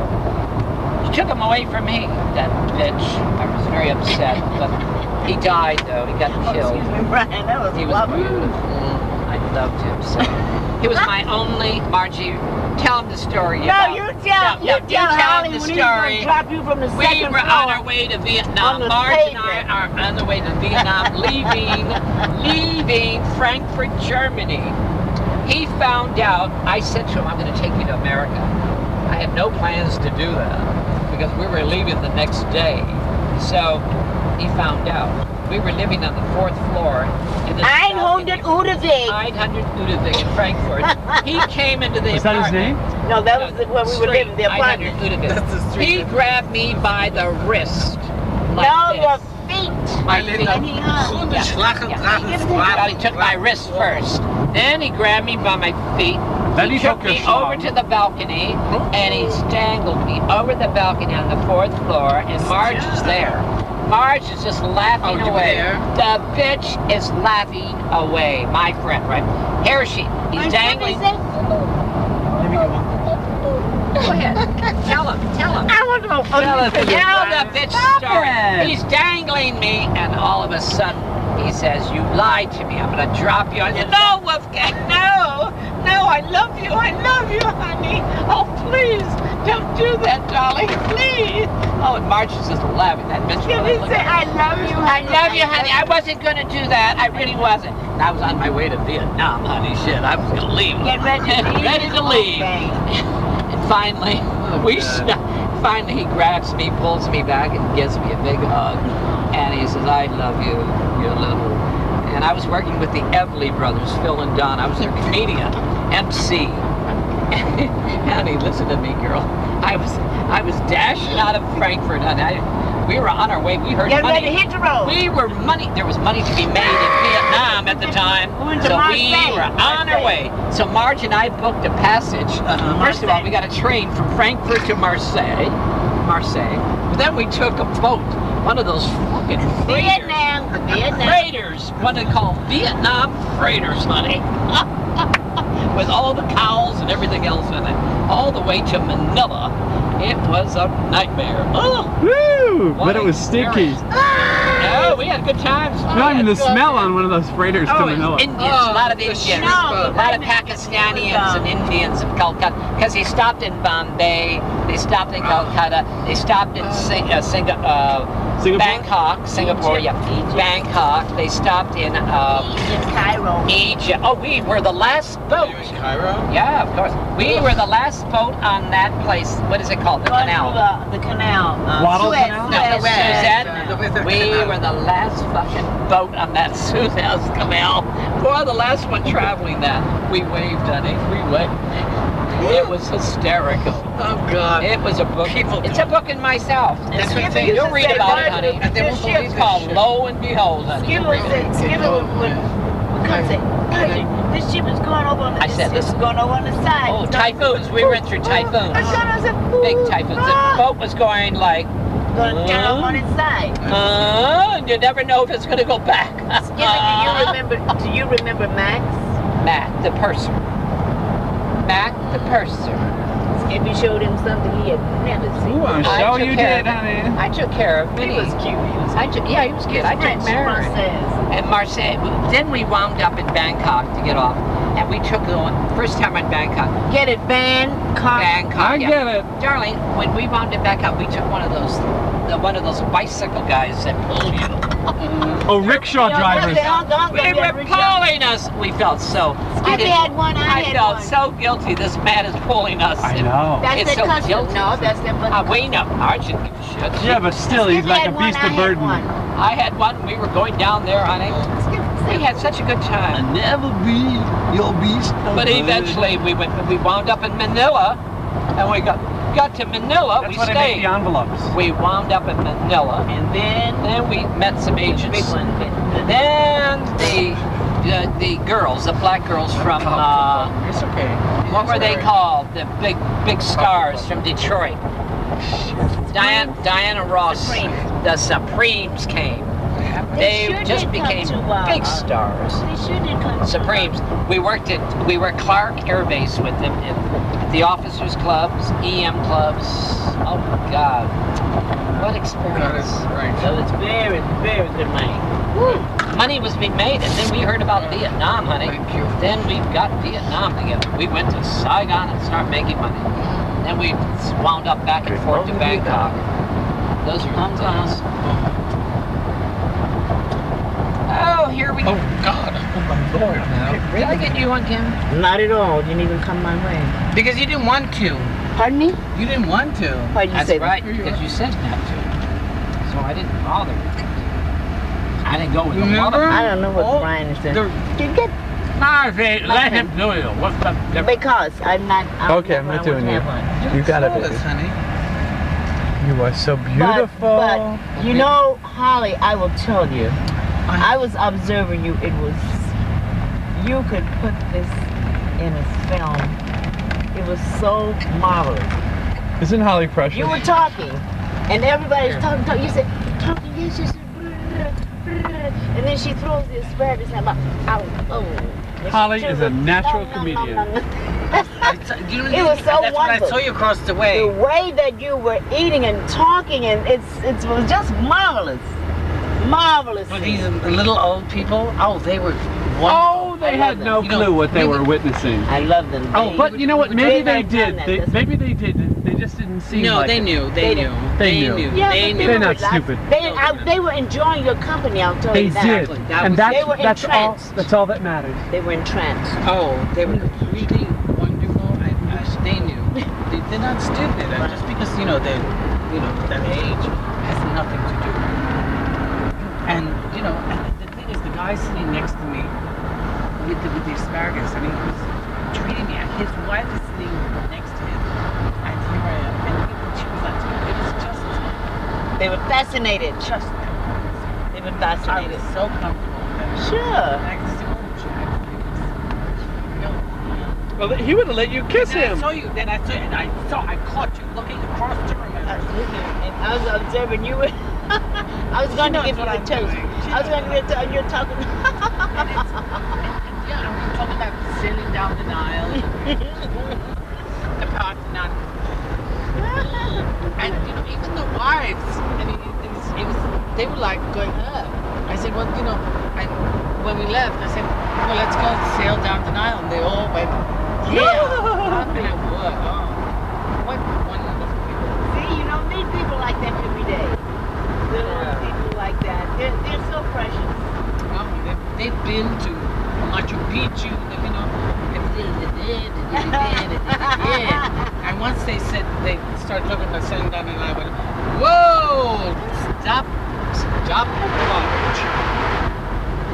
Speaker 2: She took him away from me, that bitch. I was very upset, but he died though. He got killed.
Speaker 3: Excuse me, Brian. That was
Speaker 2: He was
Speaker 3: lovely.
Speaker 2: beautiful. I loved him so. He was my only, Margie. Tell him the story.
Speaker 3: No, you tell
Speaker 2: you tell
Speaker 3: Holly
Speaker 2: him the
Speaker 3: when he was gonna
Speaker 2: story.
Speaker 3: drop you from the
Speaker 2: We
Speaker 3: second
Speaker 2: were
Speaker 3: floor.
Speaker 2: on our way to Vietnam.
Speaker 3: On the
Speaker 2: Marge and I
Speaker 3: pavement.
Speaker 2: are on the way to Vietnam, leaving Frankfurt, Germany. He found out, I said to him, I'm going to take you to America. I had no plans to do that because we were leaving the next day. So he found out. We were living on the 4th floor. In this
Speaker 3: 100 Udavig.
Speaker 2: 900 Udavig in Frankfurt. He came into the
Speaker 4: Is that his
Speaker 2: apartment.
Speaker 4: name?
Speaker 3: No, that was where we were living, the apartment.
Speaker 2: 900 Udavig.
Speaker 1: That's the street.
Speaker 2: He grabbed me by the wrist. Like
Speaker 3: No,
Speaker 2: this.
Speaker 3: your feet.
Speaker 2: My feet.
Speaker 3: And he hung.
Speaker 2: He took my wrist first. Then he grabbed me by my feet.
Speaker 4: Then he
Speaker 2: took
Speaker 4: took your
Speaker 2: me over
Speaker 4: schlong.
Speaker 2: to the balcony, and he strangled me over the balcony on the 4th floor, and Marge is there. Marge is just laughing
Speaker 1: you were
Speaker 2: away.
Speaker 1: there?
Speaker 2: The bitch is laughing away. My friend, right? Here he's dangling.
Speaker 4: Let me go on.
Speaker 2: Go ahead. Tell him.
Speaker 3: I want to know.
Speaker 2: Tell the bitch story. He's dangling me, and all of a sudden, he says, you lied to me. I'm going to drop you. I said, no, Wolfgang, no. No, I love you, honey. Oh, please, don't do that, darling, please. Oh, and Marge is just laughing. That bitch.
Speaker 3: Can he say, I love you,
Speaker 2: I love you, honey. I wasn't going to do that. I really wasn't. And I was on my way to Vietnam, honey. Shit, I was going to leave.
Speaker 3: Get ready to leave.
Speaker 2: Ready to leave. And finally, finally he grabs me, pulls me back, and gives me a big hug. And he says, I love you, you little. And I was working with the Everly brothers, Phil and Don. I was their comedian, MC. Honey, listen to me, girl. I was dashing out of Frankfurt. And we were on our way. We heard
Speaker 3: Get
Speaker 2: money.
Speaker 3: ready to hit the road.
Speaker 2: There was money to be made in Vietnam at the time.
Speaker 3: We went to
Speaker 2: So we
Speaker 3: Marseille.
Speaker 2: were on our way. So Marge and I booked a passage. First of all, we got a train from Frankfurt to Marseille. But then we took a boat. One of those fucking freighters.
Speaker 3: Vietnam.
Speaker 2: Freighters. What they call Vietnam freighters, honey. With all the cows and everything else in it. All the way to Manila. It was a nightmare. Oh,
Speaker 4: Woo!
Speaker 2: what
Speaker 4: But it was
Speaker 2: experience.
Speaker 4: stinky.
Speaker 2: No, we had good times.
Speaker 4: Not even the smell on one of those freighters to
Speaker 2: Oh,
Speaker 4: Manila.
Speaker 2: Indians, a lot of Indians,
Speaker 3: No,
Speaker 2: a lot of Pakistanians and Indians in Calcutta. Because he stopped in Bombay, they stopped in Calcutta, they stopped in
Speaker 4: Singapore?
Speaker 2: Bangkok, Singapore,
Speaker 3: Egypt.
Speaker 2: yeah, Bangkok. They stopped in
Speaker 3: Egypt, Cairo.
Speaker 2: Egypt. Oh, we were the last boat.
Speaker 5: You in Cairo?
Speaker 2: Yeah, of course. We were the last boat on that place. What is it called? The
Speaker 3: Going
Speaker 2: canal.
Speaker 3: through the canal.
Speaker 4: Waddle
Speaker 3: Suez,
Speaker 4: Canal?
Speaker 2: No,
Speaker 3: Suez.
Speaker 2: Suzette. We were the last fucking boat on that Suez Canal. We're the last one traveling that. We waved, honey. We waved. It was hysterical.
Speaker 1: Oh God.
Speaker 2: It was a book.
Speaker 1: People
Speaker 2: It's a book in myself.
Speaker 1: That's what I'm
Speaker 3: Skipper
Speaker 1: saying.
Speaker 3: used
Speaker 2: You'll
Speaker 3: to
Speaker 2: read
Speaker 3: say,
Speaker 2: about
Speaker 3: "Why
Speaker 2: it, honey.
Speaker 3: did
Speaker 2: And then
Speaker 3: this
Speaker 2: it's
Speaker 3: ship-
Speaker 2: called Lo and Behold, honey.
Speaker 3: Skipper would come say, "Hey, this ship is going over on the
Speaker 2: I said,
Speaker 3: this is
Speaker 2: listen.
Speaker 3: going over on the side.
Speaker 2: Oh, typhoons. We went through typhoons.
Speaker 3: I said,
Speaker 2: Big typhoons. The boat was going like,
Speaker 3: Going down on its side.
Speaker 2: and you never know if it's going to go back.
Speaker 3: Skipper, do you remember Max?
Speaker 2: Mac the purser. Mac the purser.
Speaker 3: Skippy showed him something he had never seen.
Speaker 4: Ooh, I'm
Speaker 2: I
Speaker 4: sure
Speaker 2: took
Speaker 4: you
Speaker 2: care
Speaker 4: did,
Speaker 2: of
Speaker 4: honey.
Speaker 2: I took care of
Speaker 3: He
Speaker 2: many.
Speaker 3: was cute.
Speaker 2: Yeah, he was good. I took Mary. And Marseille. Then we wound up in Bangkok to get off. And we took the first time in Bangkok.
Speaker 3: Get it, Bangkok.
Speaker 2: Bangkok.
Speaker 4: I
Speaker 2: yeah.
Speaker 4: get it.
Speaker 2: Darling, when we wound up back up, we took one of those bicycle guys that pull you.
Speaker 4: Oh, rickshaw drivers.
Speaker 2: They were pulling us. We felt so.
Speaker 3: Skippy had one, I had
Speaker 2: felt
Speaker 3: one.
Speaker 2: so guilty. This man is pulling us.
Speaker 4: I know.
Speaker 3: That's
Speaker 2: It's
Speaker 3: their
Speaker 2: so
Speaker 3: custom.
Speaker 2: guilty.
Speaker 3: No, that's their
Speaker 2: We know. I shouldn't give a shit.
Speaker 4: Yeah, but still, he's
Speaker 3: Skippy
Speaker 4: like
Speaker 3: had
Speaker 4: a
Speaker 3: one,
Speaker 4: beast
Speaker 3: I
Speaker 4: of
Speaker 3: had
Speaker 4: burden.
Speaker 3: one.
Speaker 2: I had one. We were going down there, honey. We had such a good time.
Speaker 4: Never be your beast of
Speaker 2: But eventually we wound up in Manila, and we got to Manila.
Speaker 4: That's
Speaker 2: we
Speaker 4: why they make
Speaker 2: stayed.
Speaker 4: the envelopes.
Speaker 2: We wound up in Manila,
Speaker 3: And
Speaker 2: then we met some
Speaker 3: big
Speaker 2: agents.
Speaker 3: one.
Speaker 2: Then the girls, the black girls from
Speaker 1: It's okay.
Speaker 2: what were they called? The big stars from Detroit. Diana Ross.
Speaker 3: Supreme.
Speaker 2: The Supremes came.
Speaker 3: They
Speaker 2: They
Speaker 3: sure
Speaker 2: just
Speaker 3: did come
Speaker 2: became
Speaker 3: to,
Speaker 2: big stars.
Speaker 3: They sure did come to,
Speaker 2: Supremes. We were Clark Air Base with them at the officers clubs, EM clubs. Oh my God, what experience!
Speaker 1: Right.
Speaker 3: So it's very, very good money.
Speaker 2: Woo. Money was being made, and then we heard about Vietnam, honey.
Speaker 1: Thank you.
Speaker 2: Then we got Vietnam together. We went to Saigon and started making money. Then we wound up back and forth to Bangkok. Those are
Speaker 3: Hong Kong.
Speaker 2: days. Oh, here we go.
Speaker 1: Oh God. Oh my Lord. Now.
Speaker 2: Did I get you one, Kim?
Speaker 3: Not at all. Didn't even come my way.
Speaker 1: Because you didn't want to.
Speaker 3: Pardon me?
Speaker 1: You didn't want to.
Speaker 3: Why did you
Speaker 2: That's
Speaker 3: say
Speaker 2: right,
Speaker 3: that?
Speaker 2: because you said not to. So I didn't bother. I didn't go with the
Speaker 1: Remember?
Speaker 2: mother.
Speaker 3: I don't know what
Speaker 1: Oh,
Speaker 3: Brian is saying.
Speaker 1: the-
Speaker 3: You get
Speaker 4: Let him do it. What's the difference?
Speaker 3: because I'm not.
Speaker 4: Okay, I'm not doing it. You got it,
Speaker 1: Flawless,
Speaker 4: baby.
Speaker 1: honey.
Speaker 4: You are so beautiful.
Speaker 3: But you know, Holly, I will tell you. I was observing you. It was you could put this in a film. It was so marvelous.
Speaker 4: Isn't Holly precious?
Speaker 3: You were talking, and everybody's talking. You said talking. Yes, yes. And then she throws the asparagus and I'm like, oh. And
Speaker 4: Holly
Speaker 3: she
Speaker 4: is a
Speaker 3: goes,
Speaker 4: natural
Speaker 3: nom, nom,
Speaker 4: comedian.
Speaker 3: nom, nom, nom.
Speaker 1: It
Speaker 3: was so
Speaker 1: That's when I
Speaker 3: wonderful.
Speaker 1: saw you across the
Speaker 3: The
Speaker 1: way.
Speaker 3: way that you were eating and talking, and it was just marvelous. Marvelous.
Speaker 1: With these little old people, oh, they were wonderful.
Speaker 4: Oh, they
Speaker 3: I
Speaker 4: had
Speaker 3: love
Speaker 4: no
Speaker 1: them. You
Speaker 4: clue
Speaker 1: know,
Speaker 4: what they
Speaker 1: we
Speaker 4: were
Speaker 1: would-
Speaker 4: witnessing.
Speaker 3: I love them.
Speaker 1: Oh,
Speaker 4: But you know what?
Speaker 3: They
Speaker 4: Maybe
Speaker 3: might
Speaker 4: they
Speaker 3: have done
Speaker 4: did.
Speaker 3: that.
Speaker 4: They,
Speaker 3: That's
Speaker 4: maybe they did. They just didn't seem
Speaker 1: No,
Speaker 4: like
Speaker 1: they
Speaker 4: it.
Speaker 1: knew.
Speaker 3: They
Speaker 1: They knew.
Speaker 4: They knew.
Speaker 3: Yeah,
Speaker 1: They
Speaker 3: but
Speaker 1: knew.
Speaker 4: They're not
Speaker 3: were like-
Speaker 4: stupid.
Speaker 3: They were enjoying your company. I'll tell
Speaker 4: They
Speaker 3: you that.
Speaker 4: did,
Speaker 1: Exactly. That
Speaker 4: and
Speaker 1: was-
Speaker 3: They were
Speaker 4: that's all.
Speaker 3: entranced.
Speaker 4: That's all that matters.
Speaker 3: They were entranced.
Speaker 1: Oh, they were completely wonderful. They knew. They're not stupid. And just because that age has nothing to do. And and the thing is, the guy sitting next to me with the asparagus. I mean, he was treating me. And his wife is sitting next to him, and here I am. And she was like, it was just
Speaker 3: They were fascinated. They were
Speaker 1: I
Speaker 3: fascinated.
Speaker 1: was so comfortable with them.
Speaker 3: Sure.
Speaker 1: And I could see, oh, Jack,
Speaker 4: Well, he would have let you kiss
Speaker 1: Then
Speaker 4: him.
Speaker 1: I saw you. Then I saw you, and I caught you looking across the room.
Speaker 3: And I was observing you. I was going to give you a toast. I was going to give you a toast, and you're talking.
Speaker 1: Yeah, and we were talking about sailing down the Nile, the Parthenon, and even the wives. I mean, they were like going up. I said, said, well, you know, when we left, I said, well, let's go sail down the Nile. And they all went, yeah. And I would. Oh, what wonderful people.
Speaker 3: See, you don't meet people like that every day. Little people like that. They're so precious.
Speaker 1: Oh, they've been to Machu Picchu, you know, and once they said, they started looking at sitting down and I went, whoa, stop watch.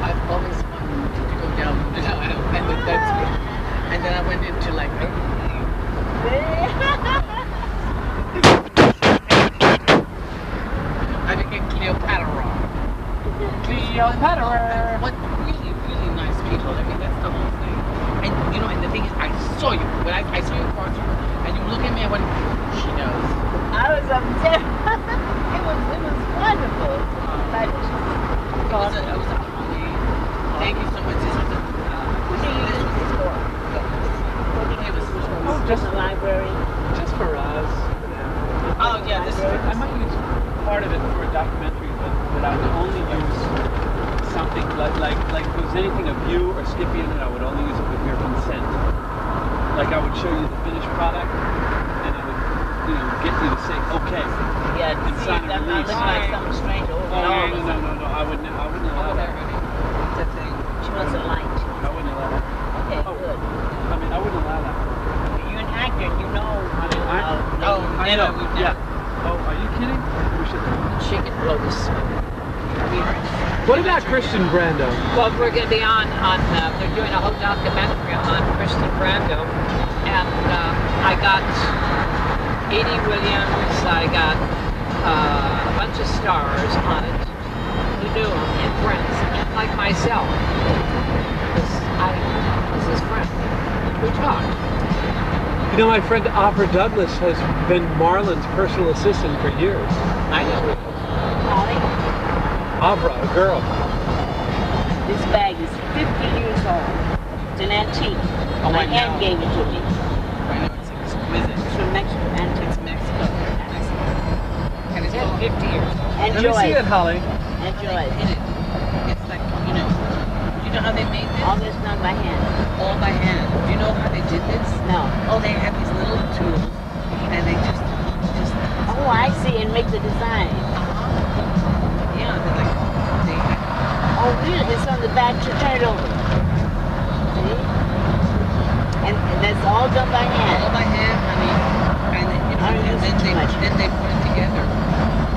Speaker 1: I've always wanted to go down the Nile, and then I went into like, I became Cleopatra. What really, really nice people. I mean, that's the whole thing. And you know, and the thing is, I saw you when I saw you across the room, and you look at me, I went, she knows.
Speaker 3: I was upset. It was wonderful. Like,
Speaker 1: It was a thank you so much. This was
Speaker 3: what do you use this for?
Speaker 4: Just
Speaker 3: the library.
Speaker 4: Just for us.
Speaker 1: Oh yeah, this is.
Speaker 4: I might use part of it for a documentary, but I would only use something like if it was anything of you or Skippy in it, I would only use it with your consent. Like I would show you the finished product, and I would, you know, get you to say okay.
Speaker 3: Yeah,
Speaker 4: and
Speaker 3: see,
Speaker 4: sign a
Speaker 3: that might
Speaker 4: release.
Speaker 3: look like something strange over
Speaker 4: No, I wouldn't allow that.
Speaker 1: It's a thing.
Speaker 3: She wants a light.
Speaker 4: I wouldn't allow that.
Speaker 3: Okay,
Speaker 4: Oh.
Speaker 3: good.
Speaker 4: I mean, I wouldn't allow that.
Speaker 3: You're an actor, you know.
Speaker 4: I know. Yeah. Oh, are you kidding? We should.
Speaker 2: She can blow this.
Speaker 4: What about Christian Brando?
Speaker 2: Well, we're going to be on they're doing a whole documentary on Christian Brando. And I got Edie Williams, I got a bunch of stars on it who knew him and friends, and like myself. I was his friend. We talked.
Speaker 4: You know, my friend Opera Douglas has been Marlon's personal assistant for years.
Speaker 2: I know.
Speaker 3: Holly,
Speaker 4: Opera, a girl.
Speaker 3: this bag is 50 years old. It's an antique.
Speaker 1: Oh,
Speaker 3: My
Speaker 1: I
Speaker 3: aunt
Speaker 1: know.
Speaker 3: gave it to me.
Speaker 1: I know, it's exquisite.
Speaker 3: It's from Mexico. Antique.
Speaker 1: It's Mexico. And it's
Speaker 2: It's
Speaker 1: all
Speaker 2: 50 years.
Speaker 4: Let me
Speaker 3: Enjoy
Speaker 4: see it,
Speaker 3: it.
Speaker 4: Holly.
Speaker 3: Enjoy it.
Speaker 1: in it. It's like, you know how they made this?
Speaker 3: All this done by hand.
Speaker 1: All by hand. Do you know how they did this?
Speaker 3: No.
Speaker 1: Oh, they have these little tools, and they just.
Speaker 3: Oh, I see, and make the design.
Speaker 1: Yeah, they're like they.
Speaker 3: Oh, really? It's on the back to turn it over. See? And that's all done by
Speaker 1: All
Speaker 3: hand.
Speaker 1: by hand, honey, and you know,
Speaker 3: I don't
Speaker 1: and
Speaker 3: use
Speaker 1: then
Speaker 3: too much.
Speaker 1: they put it together.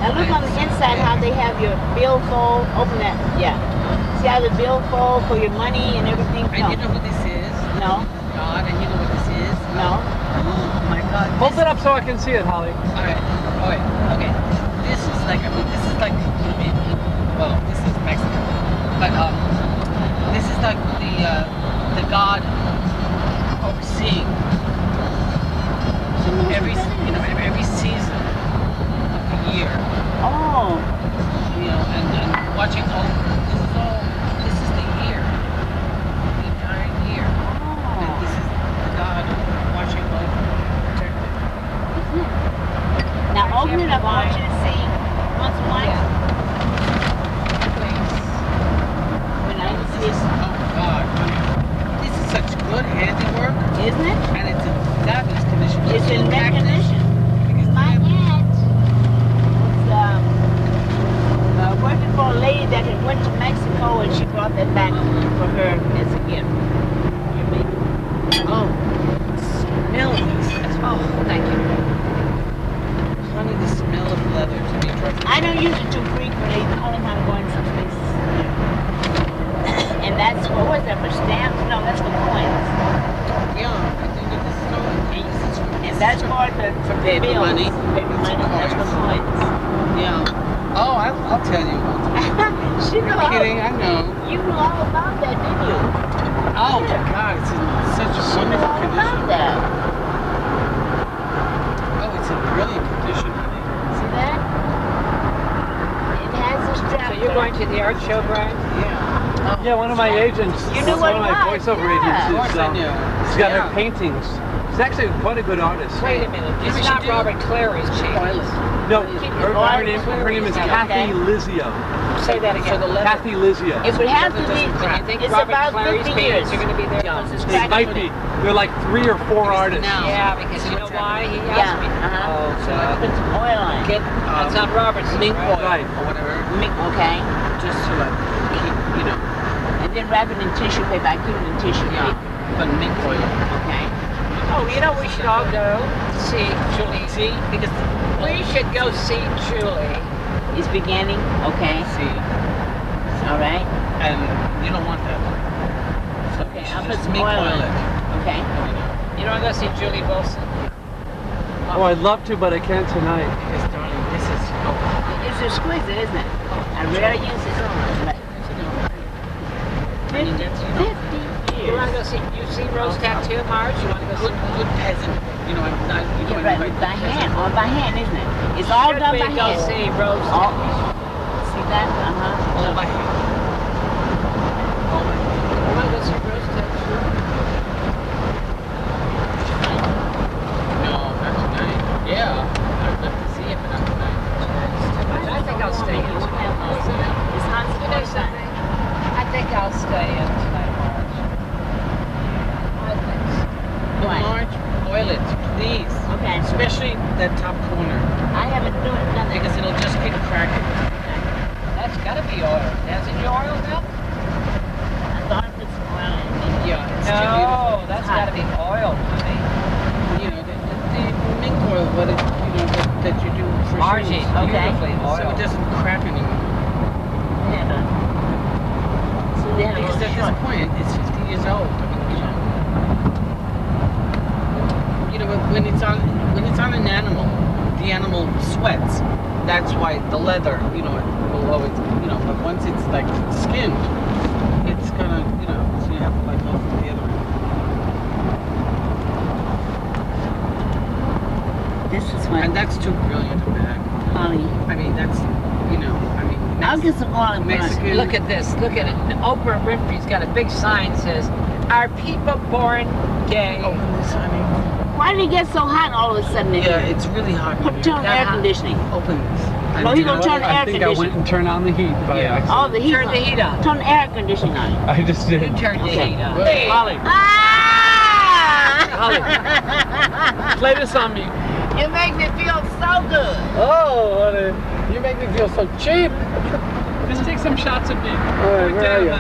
Speaker 3: Now look on the inside how they have your billfold. Open that. Yeah. See how the billfold for your money and everything?
Speaker 1: And
Speaker 3: No.
Speaker 1: you know who this is?
Speaker 3: No.
Speaker 1: God, and you know what this is?
Speaker 3: No.
Speaker 1: Oh my God.
Speaker 4: Hold it up so I can see it, Holly.
Speaker 1: Alright, okay. This is like, well, this is Mexico, but this is like the God overseeing every season of the year,
Speaker 3: Oh.
Speaker 1: you know, and watching all. This is the year, the entire year, and this is God watching over protecting.
Speaker 3: Now open it up. I want you to see once more. When I see it,
Speaker 1: Oh God, honey, this is such good handiwork,
Speaker 3: isn't it?
Speaker 1: and it's in fabulous condition.
Speaker 3: It's
Speaker 1: Just
Speaker 3: in
Speaker 1: look
Speaker 3: mint
Speaker 1: back this,
Speaker 3: condition.
Speaker 1: because
Speaker 3: My
Speaker 1: I-
Speaker 3: aunt was working for a lady that had went to Mexico, and she brought that back for her as a gift.
Speaker 1: Oh, smell this.
Speaker 2: Oh, thank you.
Speaker 1: Honey, the smell of leather to me.
Speaker 3: I don't use it too frequently, only when I'm going someplace. And that's for, what is that, for stamps? No, that's for coins.
Speaker 1: Yeah, I think that this is all.
Speaker 3: And that's for the
Speaker 1: paper
Speaker 3: bills.
Speaker 1: money.
Speaker 3: Paper money, that's for coins.
Speaker 1: Yeah. Oh, I'll tell you.
Speaker 3: She knew all,
Speaker 1: Kidding, I know.
Speaker 3: you knew all about that, didn't you?
Speaker 1: Oh my God, it's in such a
Speaker 3: She knew
Speaker 1: wonderful
Speaker 3: all
Speaker 1: condition.
Speaker 3: about that.
Speaker 1: Oh, it's in brilliant condition, honey.
Speaker 3: See that? It has a strap.
Speaker 2: So you're going to the art show, Brian?
Speaker 1: Yeah. Oh,
Speaker 4: Yeah, one of my agents,
Speaker 3: You knew
Speaker 4: one
Speaker 3: what
Speaker 4: of
Speaker 3: it
Speaker 4: my
Speaker 3: was,
Speaker 4: voiceover
Speaker 3: yeah.
Speaker 1: Of
Speaker 4: agents,
Speaker 1: course I knew.
Speaker 4: she's got
Speaker 1: Yeah.
Speaker 4: her paintings. She's actually quite a good artist.
Speaker 2: Wait a minute.
Speaker 1: Maybe
Speaker 2: It's
Speaker 1: we should
Speaker 2: not
Speaker 1: do-
Speaker 2: Robert Clary's change.
Speaker 4: No, her name is
Speaker 3: Okay.
Speaker 4: Kathy Lizio.
Speaker 2: Say that again.
Speaker 1: So the leather.
Speaker 4: Kathy Lysia.
Speaker 3: It would have to be.
Speaker 2: And you think
Speaker 3: It's
Speaker 2: Robert
Speaker 3: about
Speaker 2: Clary's
Speaker 3: 50 years.
Speaker 2: bands are going to be there?
Speaker 4: They might be. They're like 3 or 4 artists.
Speaker 1: Now.
Speaker 2: Yeah, because you know why? He
Speaker 3: Yeah.
Speaker 2: asked me. Oh,
Speaker 3: So let's put some oil on it.
Speaker 1: Get
Speaker 2: That's on Robert's.
Speaker 1: mink oil
Speaker 4: Right.
Speaker 1: or whatever,
Speaker 3: Okay.
Speaker 1: just to like keep, you know,
Speaker 3: And then wrap it in tissue paper. I put it in tissue
Speaker 1: yeah,
Speaker 3: paper.
Speaker 1: but mink oil.
Speaker 3: Okay.
Speaker 2: Oh, you know we should all go see Julie.
Speaker 1: See, because
Speaker 2: We should go see Julie.
Speaker 3: It's beginning. Okay.
Speaker 1: see,
Speaker 3: All right.
Speaker 1: and you don't want that. So
Speaker 3: Okay,
Speaker 1: you should
Speaker 3: I'll put
Speaker 1: just
Speaker 3: some
Speaker 1: mink
Speaker 3: oil
Speaker 1: oil
Speaker 3: in
Speaker 1: it.
Speaker 3: it. Okay.
Speaker 2: You don't want to go see Julie Wilson?
Speaker 4: Oh, I'd love to, but I can't tonight.
Speaker 1: Because darling, this is
Speaker 3: It's exquisite, isn't it? I rarely use it. But 50
Speaker 2: You want to
Speaker 3: years.
Speaker 2: go see? You see Rose Tattoo, Marge? You want to go
Speaker 1: good,
Speaker 2: see?
Speaker 1: good peasant. You know, I'm not. You know,
Speaker 3: Yeah, right,
Speaker 1: like
Speaker 3: by hand, all by hand, isn't it? It's all
Speaker 2: Should
Speaker 3: done
Speaker 2: we
Speaker 3: by
Speaker 2: go
Speaker 3: hand.
Speaker 2: see Rose
Speaker 3: All,
Speaker 2: Tattoo?
Speaker 3: see that?
Speaker 1: all by hand. All by hand.
Speaker 2: You want to go see Rose Tattoo?
Speaker 1: No, not tonight. Yeah, I'd love to see it, but not tonight.
Speaker 2: I think I'll stay in tonight.
Speaker 3: It's not
Speaker 2: You know something? I think I'll stay in tonight, Marge. I think so.
Speaker 3: Right.
Speaker 1: Marge, oil it, please.
Speaker 3: Okay.
Speaker 1: Especially that top corner,
Speaker 3: I haven't done it.
Speaker 1: because it'll just keep cracking.
Speaker 2: That's got to be oil. Hasn't your oil now?
Speaker 3: I thought it was oil in it.
Speaker 1: Yeah, it's too
Speaker 2: No, that's got to be oil, honey.
Speaker 1: beautiful. You know, the mink oil, but it, you know, that you do for
Speaker 2: Margie,
Speaker 1: shoes.
Speaker 2: beautifully
Speaker 1: So
Speaker 2: oil.
Speaker 1: it doesn't crack anymore.
Speaker 3: Yeah. So they have a
Speaker 1: Because
Speaker 3: little
Speaker 1: at this
Speaker 3: short.
Speaker 1: point, it's 50 years old. I mean, you know, when it's on an animal, the animal sweats. That's why the leather, you know, will always, you know, but once it's like skinned, it's gonna, you know, so you have to like go from the other end.
Speaker 3: This is my
Speaker 1: And that's too brilliant a bag.
Speaker 3: Holly.
Speaker 1: I mean, that's, you know, I mean,
Speaker 3: I'll get some oil and put on it.
Speaker 1: Mexican.
Speaker 2: Look at this. Look at it. Oprah Winfrey's got a big sign that says, "Are people born gay?"
Speaker 1: Open this, honey.
Speaker 3: Why did it get so hot all of a sudden in
Speaker 1: Yeah,
Speaker 3: here?
Speaker 1: it's really hot. in
Speaker 3: Turn
Speaker 1: here.
Speaker 3: the air conditioning.
Speaker 1: Open this.
Speaker 3: No,
Speaker 1: And
Speaker 3: he
Speaker 1: you
Speaker 3: gonna
Speaker 1: know
Speaker 3: turn
Speaker 1: what?
Speaker 3: the air
Speaker 4: I think I went and turned on the heat by
Speaker 1: Yeah.
Speaker 4: accident.
Speaker 3: Oh, the heat.
Speaker 2: Turn the heat on.
Speaker 3: Turn the air conditioning on.
Speaker 4: I just did.
Speaker 2: You turned the
Speaker 3: Okay.
Speaker 2: heat on.
Speaker 1: Hey.
Speaker 4: Holly,
Speaker 3: Ah!
Speaker 4: play this on me.
Speaker 3: You make me feel so good.
Speaker 4: Oh, honey. You make me feel so cheap. Just take some shots of me. All right, where are you?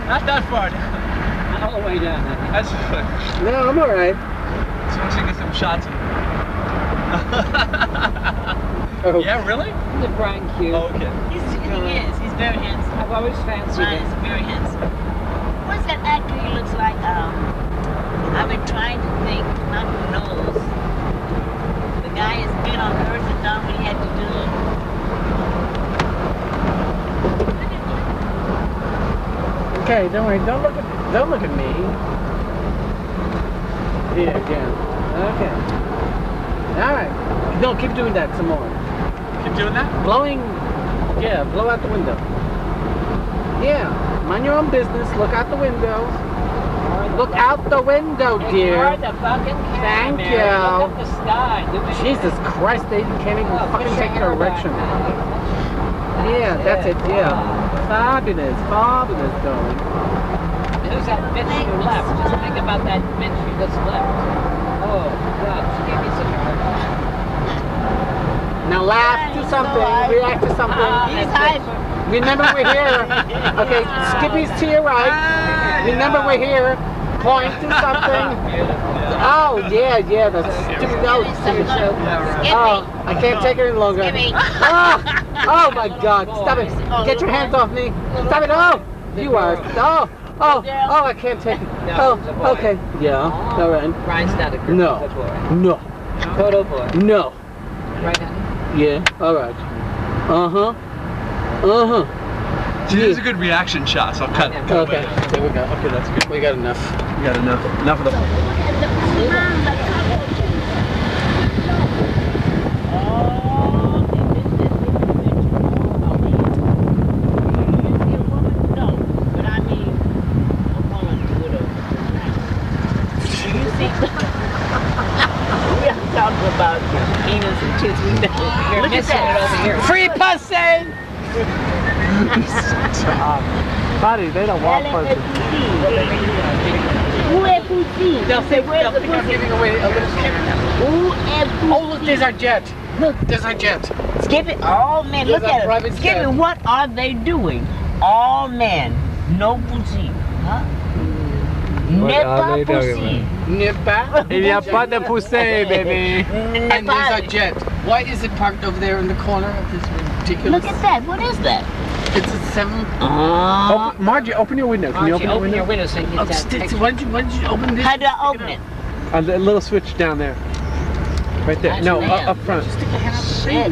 Speaker 4: Not that far down.
Speaker 2: All the way down.
Speaker 4: That's
Speaker 5: No, I'm all right.
Speaker 4: just want you to get some shots of me.
Speaker 5: Oh.
Speaker 4: Yeah, really?
Speaker 2: The Brian Q.
Speaker 4: Oh, okay.
Speaker 3: He is. He's very handsome.
Speaker 2: I've always fancied
Speaker 3: Brian
Speaker 2: him.
Speaker 3: is very handsome. What's that actor he looks like? I've been trying to think. Not who knows. The guy has been on Earth and done what he had to do.
Speaker 5: Okay, don't worry. Don't look at me. Here again. Okay. All right. No, keep doing that some more.
Speaker 4: Keep doing that?
Speaker 5: Blowing. Yeah, blow out the window. Yeah. Mind your own business. Look out the window. Look out the window,
Speaker 2: Ignore
Speaker 5: dear.
Speaker 2: the fucking camera,
Speaker 5: Thank
Speaker 2: Mary.
Speaker 5: you.
Speaker 2: Look up the sky. Do anything.
Speaker 5: Jesus Christ, they can't even
Speaker 2: Oh,
Speaker 5: fucking
Speaker 2: push your
Speaker 5: take
Speaker 2: hair back,
Speaker 5: direction.
Speaker 2: Maggie.
Speaker 5: Yeah, that's it. Yeah. Fabulous, fabulous, darling.
Speaker 2: Who's that bitch who left? Just think about that bitch who just left. Oh, God. She gave me such a hard time.
Speaker 5: Now laugh, do something, react to something.
Speaker 3: He's hiding.
Speaker 5: Remember we're here. Okay, Skippy's to your right. Remember we're here. Point to something. Oh, yeah, that's stupid. Oh, stupid show. Oh, I can't take it any longer.
Speaker 3: Skippy.
Speaker 5: Oh my God, stop it. Get your hands off me. Stop it. Oh, you are. Oh, I can't take it. Oh, okay. Yeah, all right.
Speaker 2: Brian's not a girl.
Speaker 5: No.
Speaker 2: He's a boy.
Speaker 5: No,
Speaker 2: Total boy.
Speaker 5: no.
Speaker 2: Right, honey?
Speaker 5: Yeah, all right. Uh-huh.
Speaker 4: See, this is a good reaction shot, so I'll cut. cut
Speaker 5: Okay,
Speaker 4: away.
Speaker 5: there we go.
Speaker 4: Okay, that's good.
Speaker 5: We got enough.
Speaker 4: We got enough. Enough of the.
Speaker 3: About penis and tits.
Speaker 2: You're
Speaker 3: Look at
Speaker 2: missing it
Speaker 3: that
Speaker 2: over
Speaker 5: pussy! Buddy, they don't want pussy.
Speaker 3: Où est Pussy?
Speaker 1: They'll think I'm giving away a little skip.
Speaker 3: Où est Pussy?
Speaker 1: Oh, look, there's our jet.
Speaker 3: Look.
Speaker 1: There's our jet.
Speaker 3: Skip it. All men. Look
Speaker 1: There's a
Speaker 3: at
Speaker 1: private
Speaker 3: it. Skip
Speaker 1: jet.
Speaker 3: it. What are they doing? All men. No Pussy. Huh? N'est pas Pussy.
Speaker 1: N'est pas.
Speaker 5: Il n'y a pas de pussy, baby.
Speaker 1: And there's our jet. Why is it parked over there in the corner of this ridiculous?
Speaker 3: Look at that. What is that?
Speaker 1: It's a 7.
Speaker 5: Margie, open your window. Can you open your window?
Speaker 2: your window so you can
Speaker 1: Oh,
Speaker 2: get that
Speaker 1: Stitzy,
Speaker 2: picture.
Speaker 1: why did you open this?
Speaker 3: How do I open it?
Speaker 5: A little switch down there. Right there. No, up front.
Speaker 3: Shit.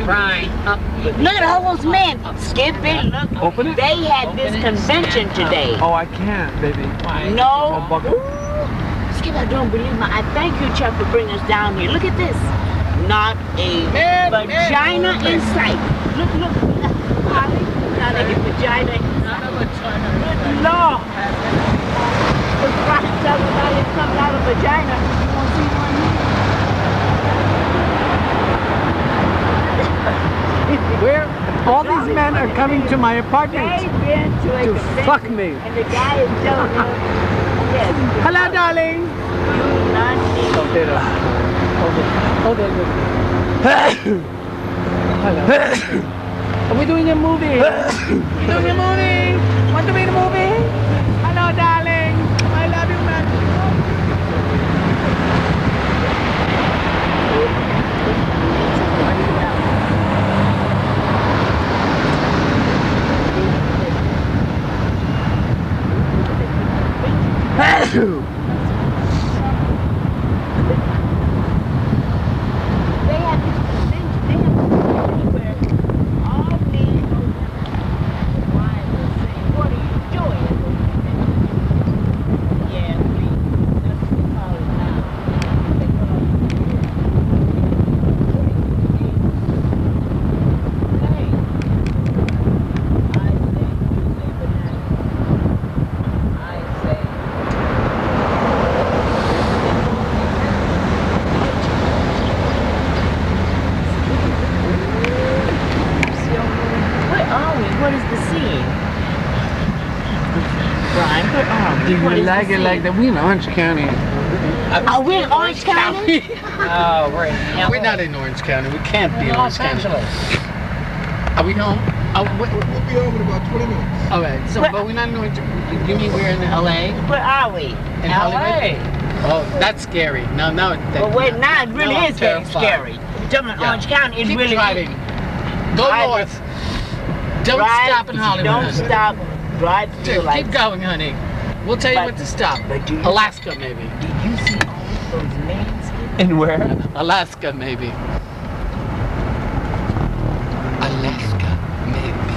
Speaker 2: Brian, up.
Speaker 3: Look at all those men. Skip it. Look.
Speaker 5: Open it?
Speaker 3: They had this convention today.
Speaker 5: Oh, I can't, baby.
Speaker 3: No.
Speaker 5: I'll buckle.
Speaker 3: Skip, I don't believe me. I thank you, Chuck, for bringing us down here. Look at this. Not a vagina in sight. Look, look. Holly, not a vagina in sight. Good Lord. The prophet tells us how it comes out of vagina. You want to see one here?
Speaker 5: Where? All these men are coming to my apartment
Speaker 3: They've been to a
Speaker 5: to
Speaker 3: convention,
Speaker 5: fuck me.
Speaker 3: and the guy is telling them, yes,
Speaker 5: Hello, darling.
Speaker 3: you not need.
Speaker 5: Oh, there. Oh, there. Hello. Are we doing a movie? Doing a movie? Want to be in a movie? Hello, darling. I love you, man.
Speaker 3: They have this convention. They have this convention where all men go down and wives will say, "What are you doing?" Yeah, that's what they call it now. They call it. Hey, I say, where are we? What is the scene? Brian, where are we?
Speaker 5: Do
Speaker 3: What
Speaker 5: you
Speaker 3: is
Speaker 5: like
Speaker 3: the
Speaker 5: it like
Speaker 3: scene?
Speaker 5: that? We in Orange County.
Speaker 3: Are we in Orange County?
Speaker 2: Oh, we're in LA.
Speaker 1: We're not in Orange County. We can't be in Orange
Speaker 2: Los
Speaker 1: County.
Speaker 2: Angeles.
Speaker 1: Are we home? Oh,
Speaker 6: We'll be home in about 20 minutes.
Speaker 1: all right. So, but we're not in Orange. You mean we're in LA?
Speaker 3: Where are we?
Speaker 1: In Hollywood? Oh, that's scary. No, no.
Speaker 3: But wait, now it really
Speaker 1: I'm
Speaker 3: is very
Speaker 1: terrified.
Speaker 3: scary. You're talking about
Speaker 1: Yeah.
Speaker 3: Orange County, it
Speaker 1: Keep
Speaker 3: really
Speaker 1: driving.
Speaker 3: is.
Speaker 1: Go
Speaker 3: Drive.
Speaker 1: north. Don't
Speaker 3: Drive,
Speaker 1: stop in Hollywood.
Speaker 3: Don't
Speaker 1: honey.
Speaker 3: stop. Drive through
Speaker 1: Keep
Speaker 3: like.
Speaker 1: going, honey. We'll tell you
Speaker 3: But-
Speaker 1: when to stop.
Speaker 3: but do you-
Speaker 1: Alaska, maybe.
Speaker 3: Did you see all those men? Skip?
Speaker 5: And where?
Speaker 1: Alaska, maybe. Alaska, maybe.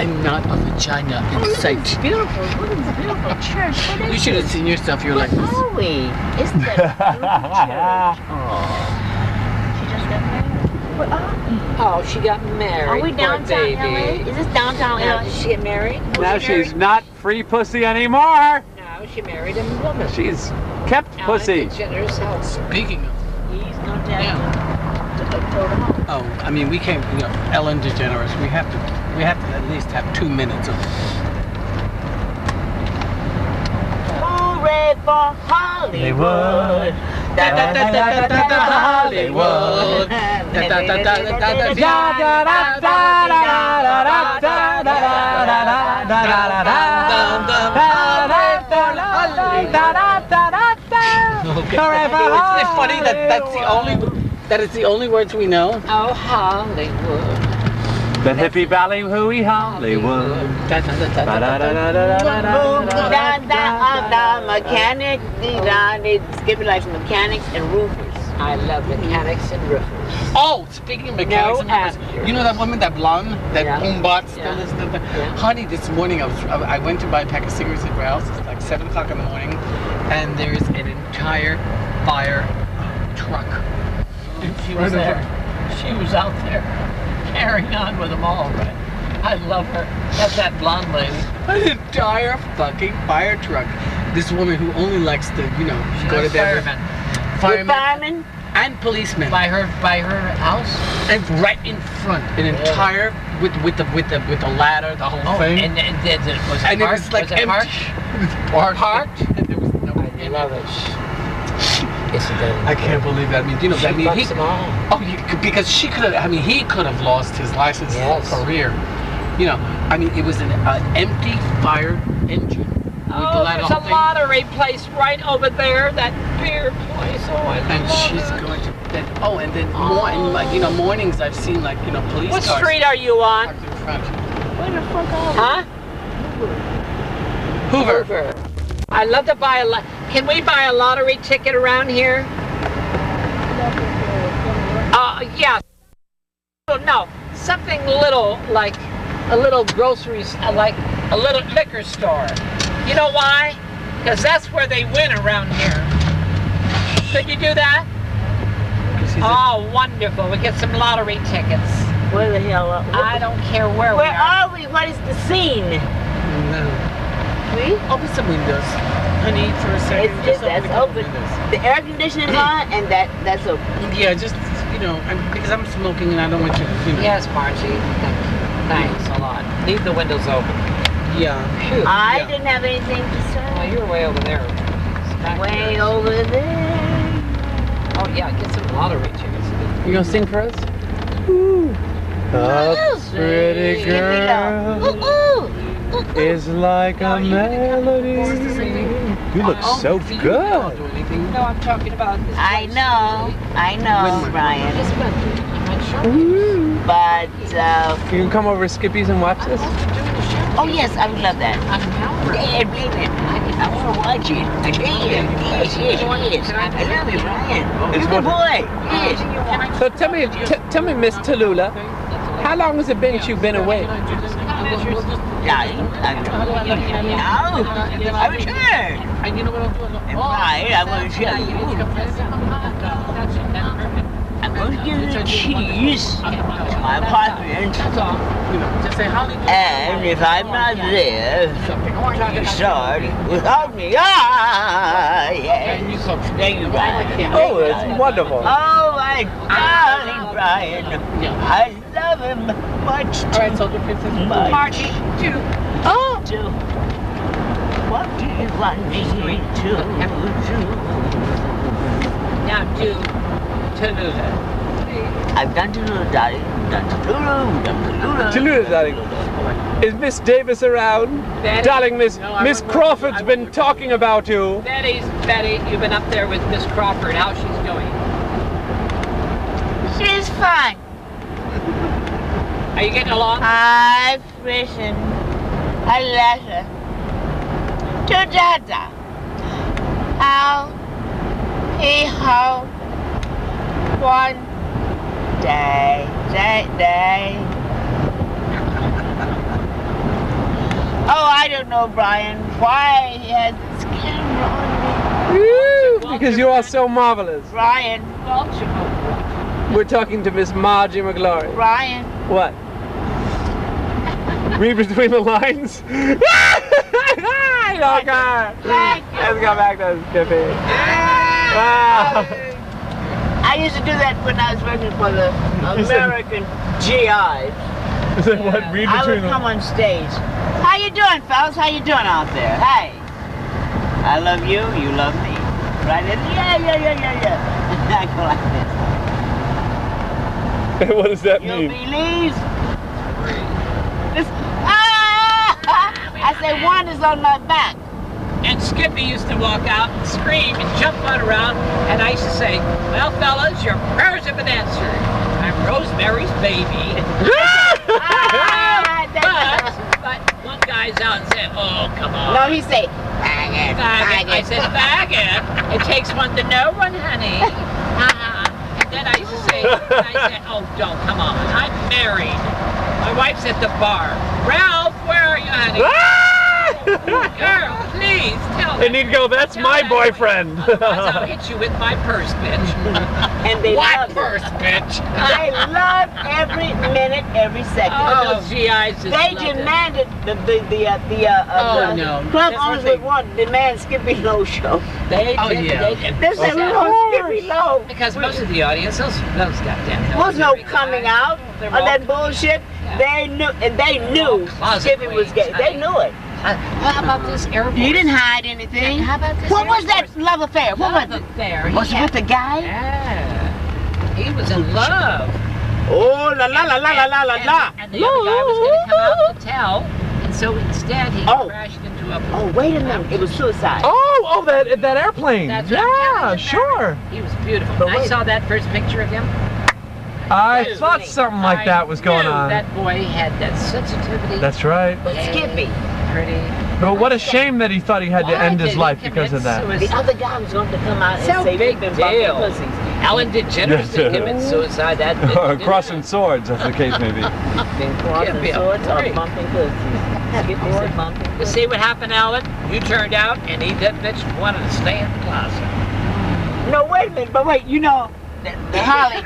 Speaker 1: And not a vagina in sight.
Speaker 3: Beautiful. Look at this beautiful church. What
Speaker 1: You
Speaker 3: is
Speaker 1: should have seen yourself. You're like,
Speaker 3: Where are we? It's that beautiful church. Oh. She just got married. Where are we?
Speaker 2: Oh, she got married.
Speaker 3: Are we
Speaker 2: poor
Speaker 3: downtown
Speaker 2: baby.
Speaker 3: LA? Is this downtown
Speaker 2: Now,
Speaker 3: LA?
Speaker 2: did she get married?
Speaker 5: Now she's not free pussy anymore.
Speaker 2: No, she married a woman.
Speaker 5: She's kept pussy.
Speaker 2: Ellen DeGeneres house.
Speaker 1: speaking of.
Speaker 3: He's gonna tell
Speaker 1: Yeah.
Speaker 3: you.
Speaker 1: Oh, I mean, we can't. You know, Ellen DeGeneres. We have to at least have 2 minutes of.
Speaker 3: Hooray for Hollywood.
Speaker 1: Da da da da da da da Hollywood. Da da da da da da da Isn't it funny that is the only words we know?
Speaker 2: Oh, Hollywood.
Speaker 5: The hippie valley, hooey Hollywood.
Speaker 1: Da da da da da da.
Speaker 3: Mechanic, skip it like mechanics and roofers.
Speaker 2: I love mechanics and roofers.
Speaker 1: Oh, speaking of mechanics,
Speaker 2: No actor.
Speaker 1: you know that woman, that blonde, that
Speaker 2: Yeah.
Speaker 1: boombot still
Speaker 2: Yeah.
Speaker 1: is still there?
Speaker 2: Yeah.
Speaker 1: Honey, this morning I went to buy a pack of cigarettes at her house. It's like 7 o'clock in the morning, and there's an entire fire truck. And she was there. She was out there carrying on with them all. Right? I love her. That's that blonde lady. An entire fucking fire truck. This woman who only likes to, you know, go to bed with
Speaker 3: Fireman.
Speaker 1: and policemen.
Speaker 2: By her house.
Speaker 1: And right in front, an entire with the ladder, the whole thing.
Speaker 2: And was it
Speaker 1: And it
Speaker 2: parked?
Speaker 1: was like
Speaker 2: was it
Speaker 1: empty.
Speaker 2: parked?
Speaker 1: It was parked. And there was no one
Speaker 5: I
Speaker 1: in
Speaker 5: love
Speaker 1: it.
Speaker 5: it. Isn't that?
Speaker 1: I can't believe that. I mean, you know,
Speaker 5: She
Speaker 1: I mean,
Speaker 5: fucks them all.
Speaker 1: because she could have. I mean, he could have lost his license,
Speaker 5: Yes.
Speaker 1: his career. You know, I mean, it was an empty fired engine.
Speaker 2: Oh, there's a lottery place right over there. That beer place. Oh, I
Speaker 1: And
Speaker 2: love
Speaker 1: she's
Speaker 2: it.
Speaker 1: going to. And then more, and like you know, mornings I've seen like you know police
Speaker 2: What
Speaker 1: cars
Speaker 2: street are you on?
Speaker 1: parked in front.
Speaker 3: Where the fuck are we?
Speaker 2: Huh?
Speaker 1: Hoover.
Speaker 2: I love to buy a. Can we buy a lottery ticket around here? Yeah. Oh, no, something little like a little groceries, like a little liquor store. You know why? Because that's where they win around here. Could you do that? Oh, wonderful. We get some lottery tickets.
Speaker 3: Where the hell are we?
Speaker 2: I don't care where we
Speaker 3: Where
Speaker 2: are.
Speaker 3: are we? What is the scene?
Speaker 1: No.
Speaker 3: We?
Speaker 1: Open some windows. Honey, for a second. Just
Speaker 3: That's
Speaker 1: a couple
Speaker 3: open.
Speaker 1: windows.
Speaker 3: The air conditioning is on, and that's open.
Speaker 1: Yeah, just you know, because I'm smoking and I don't want you to. You know.
Speaker 2: Yes, Margie. Thank you. Thanks a lot. Leave the windows open.
Speaker 1: Yeah.
Speaker 2: Phew.
Speaker 3: I
Speaker 1: Yeah.
Speaker 3: didn't have anything to
Speaker 2: Oh,
Speaker 3: say.
Speaker 2: you're way over there. Back
Speaker 3: Way
Speaker 2: there.
Speaker 3: over there.
Speaker 2: Oh yeah, get some lottery tickets.
Speaker 1: You gonna sing for us?
Speaker 4: A pretty girl
Speaker 3: Ooh, ooh.
Speaker 4: is like a melody. You look so
Speaker 1: You
Speaker 4: good.
Speaker 1: don't do anything.
Speaker 2: No, I'm talking about this.
Speaker 3: I know, Brian.
Speaker 2: Just went shopping.
Speaker 3: But,
Speaker 4: You can come over to Skippy's and watch this.
Speaker 3: oh yes, I would love that.
Speaker 2: I'm now ready.
Speaker 3: Yeah, believe it. I want to watch it. I tell you. Yes. I love you, Brian.
Speaker 4: It's
Speaker 3: You're a good boy. Yes.
Speaker 4: So tell me, Miss Tallulah, how long has it been that you've been away?
Speaker 3: Darling, I returned.
Speaker 1: And you know what I'll do?
Speaker 3: And Brian, I'm going to tell you. I'm going to give you the keys to my apartment.
Speaker 1: You know, just say Holly.
Speaker 3: And if I'm not there, you start without me. Ah, yes.
Speaker 1: And you so.
Speaker 3: Thank you, Brian.
Speaker 4: Oh, it's wonderful.
Speaker 3: Oh, my darling Brian. I love him much
Speaker 1: All right, soldier princess.
Speaker 3: much.
Speaker 2: Margie, do.
Speaker 3: Oh, do. What do you want me to do?
Speaker 2: Now do Tallulah.
Speaker 3: I've done Tallulah, darling. Done Tallulah. Done Tallulah.
Speaker 4: Tallulah, darling. Is Miss Davis around?
Speaker 2: Betty.
Speaker 4: Darling, Miss
Speaker 1: No, I
Speaker 4: Miss
Speaker 1: wouldn't-
Speaker 4: Crawford's
Speaker 1: I
Speaker 4: been
Speaker 1: wouldn't-
Speaker 4: talking about you.
Speaker 2: Betty, you've been up there with Miss Crawford. How's she's doing?
Speaker 3: She's fine.
Speaker 2: Are you getting along?
Speaker 3: I've written a letter to Dada. How he hoped one day. Oh, I don't know, Brian, why he had this camera on me.
Speaker 4: Woo, because you are so marvelous.
Speaker 3: Brian,
Speaker 4: We're talking to Miss Margie McGlory.
Speaker 3: Brian.
Speaker 4: What? Read between the lines? Okay.
Speaker 3: Thank you.
Speaker 4: Let's go back to Skippy. Wow.
Speaker 3: I used to do that when I was working for the American GIs.
Speaker 4: So what? Read
Speaker 3: I
Speaker 4: between
Speaker 3: would
Speaker 4: the
Speaker 3: come on stage. How you doing, fellas? How you doing out there? Hey, I love you. You love me. Right? Yeah. I go like this.
Speaker 4: What does that
Speaker 3: You
Speaker 4: mean?
Speaker 3: believe? This, I say one is on my back.
Speaker 2: And Skippy used to walk out and scream and jump on around, and I used to say, well, fellas, your prayers have been answered. I'm Rosemary's baby. but one guy's out and said, oh, come on.
Speaker 3: No, he say faggot.
Speaker 2: Faggot. I said, faggot. It takes one to know one, honey. And then I used to say, I said, oh, don't, come on. I'm married. My wife's at the bar. Ralph, where are you, honey? Girl, please tell me.
Speaker 4: And he'd go, that's my boyfriend.
Speaker 2: Otherwise, I'll hit you with my purse, bitch.
Speaker 3: And they
Speaker 1: What
Speaker 3: love it.
Speaker 1: purse, bitch?
Speaker 3: They love every minute it every second.
Speaker 2: Oh, those GIs just
Speaker 3: They
Speaker 2: loved it.
Speaker 3: demanded the
Speaker 2: no.
Speaker 3: club
Speaker 2: That's
Speaker 3: owners
Speaker 2: what
Speaker 3: would want demand Skippy Low show.
Speaker 2: They
Speaker 1: Oh,
Speaker 2: did,
Speaker 1: yeah.
Speaker 3: They said we want Skippy Low.
Speaker 2: Because most of the audience, those goddamn.
Speaker 3: There was no coming out
Speaker 2: They're
Speaker 3: of
Speaker 2: all-
Speaker 3: that bullshit.
Speaker 2: Yeah.
Speaker 3: They knew, and they knew
Speaker 2: closet
Speaker 3: Skippy was gay.
Speaker 2: queens,
Speaker 3: They
Speaker 2: honey.
Speaker 3: knew it.
Speaker 2: How about this Air Force?
Speaker 3: He didn't hide anything.
Speaker 2: How about this
Speaker 3: What
Speaker 2: Air
Speaker 3: was that
Speaker 2: Force?
Speaker 3: love affair? What was it?
Speaker 2: There.
Speaker 3: Was it with the guy?
Speaker 2: Yeah. He was in love.
Speaker 3: Oh la la la la la la la la.
Speaker 2: And the other guy was going to come out to tell, and so instead he
Speaker 3: Oh.
Speaker 2: crashed into a.
Speaker 3: Oh wait a minute, it was suicide.
Speaker 4: Oh, that airplane.
Speaker 2: That's what I'm telling
Speaker 4: Yeah,
Speaker 2: you,
Speaker 4: sure.
Speaker 2: Mary. He was beautiful.
Speaker 3: But
Speaker 2: When I
Speaker 3: wait.
Speaker 2: saw that first picture of him.
Speaker 4: I
Speaker 3: Excuse
Speaker 4: thought
Speaker 3: me.
Speaker 4: something like that was going
Speaker 2: I knew
Speaker 4: on.
Speaker 2: That boy had that sensitivity.
Speaker 4: That's right.
Speaker 3: But Skippy,
Speaker 2: Pretty.
Speaker 4: But what a shame that he thought he had to
Speaker 2: Why
Speaker 4: end
Speaker 2: did
Speaker 4: his
Speaker 2: he
Speaker 4: life
Speaker 2: commit
Speaker 4: because of that.
Speaker 3: the
Speaker 2: suicide?
Speaker 3: other guy was going to come out and
Speaker 2: So
Speaker 3: say
Speaker 2: big
Speaker 3: we've been bumping
Speaker 2: deal.
Speaker 3: pussies.
Speaker 2: Ellen DeGeneres didn't commit suicide. That bitch
Speaker 4: Or
Speaker 2: did.
Speaker 4: crossing swords, as the case may be.
Speaker 3: Been crossing
Speaker 2: be a
Speaker 3: swords or
Speaker 2: break.
Speaker 3: bumping pussies. Skippy said bumping
Speaker 2: You
Speaker 3: pussies.
Speaker 2: see what happened, Ellen? You turned out, and that bitch wanted to stay in the closet.
Speaker 3: No, wait a minute, but wait, you know, Holly,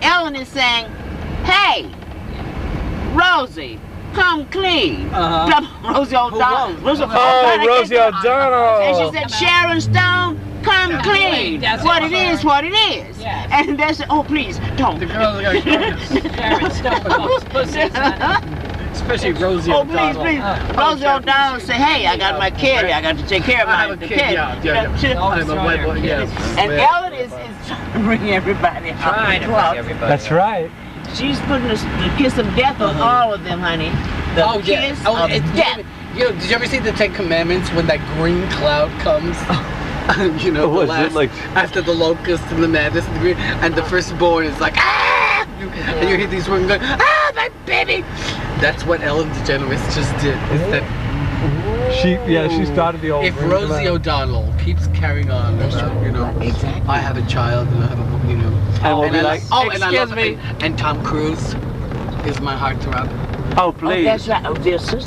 Speaker 3: Ellen is saying, hey, Rosie, come clean. Rosie O'Donnell.
Speaker 4: Rosie O'Donnell.
Speaker 3: And she said, Sharon Stone, come clean.
Speaker 2: That's
Speaker 3: What
Speaker 2: it.
Speaker 3: it is, what it is.
Speaker 2: Yes.
Speaker 3: And they said, oh, please, don't.
Speaker 1: The girls are going to
Speaker 2: Sharon Stone loves pussies, honey.
Speaker 1: especially Rosie
Speaker 3: Oh, please,
Speaker 1: O'Donnell.
Speaker 3: please. Rosie O'Donnell say, hey, I got my kid. I got to take care of
Speaker 1: I have
Speaker 3: my
Speaker 1: a
Speaker 3: the
Speaker 1: kid, yeah,
Speaker 3: You know,
Speaker 1: yeah.
Speaker 3: she-
Speaker 1: I'm a white boy, yes.
Speaker 3: And Ellen is trying to bring everybody out.
Speaker 2: Trying to bring everybody.
Speaker 4: That's right.
Speaker 3: She's putting the kiss of death on all of them, honey. The
Speaker 1: Oh, yeah.
Speaker 3: kiss
Speaker 1: Oh,
Speaker 3: of death.
Speaker 1: You know, did you ever see the Ten Commandments when that green cloud comes? You know,
Speaker 4: Was
Speaker 1: the
Speaker 4: it
Speaker 1: last,
Speaker 4: like-
Speaker 1: after the locust and the madness and the green, and the firstborn is like, ah! And you hear these women going, ah, my baby! That's what Ellen DeGeneres just did. Is that
Speaker 4: She started the old.
Speaker 1: if
Speaker 4: ring
Speaker 1: Rosie
Speaker 4: around.
Speaker 1: O'Donnell keeps carrying on about, you know,
Speaker 3: Exactly.
Speaker 1: I have a child and I have a, you know,
Speaker 4: And we'll
Speaker 1: and
Speaker 4: be
Speaker 1: I
Speaker 4: like,
Speaker 1: and I
Speaker 4: excuse
Speaker 1: love
Speaker 4: me.
Speaker 1: and Tom Cruise is my heartthrob.
Speaker 4: Oh,
Speaker 3: Oh,
Speaker 4: please.
Speaker 3: that's right. Oh, they're sisters.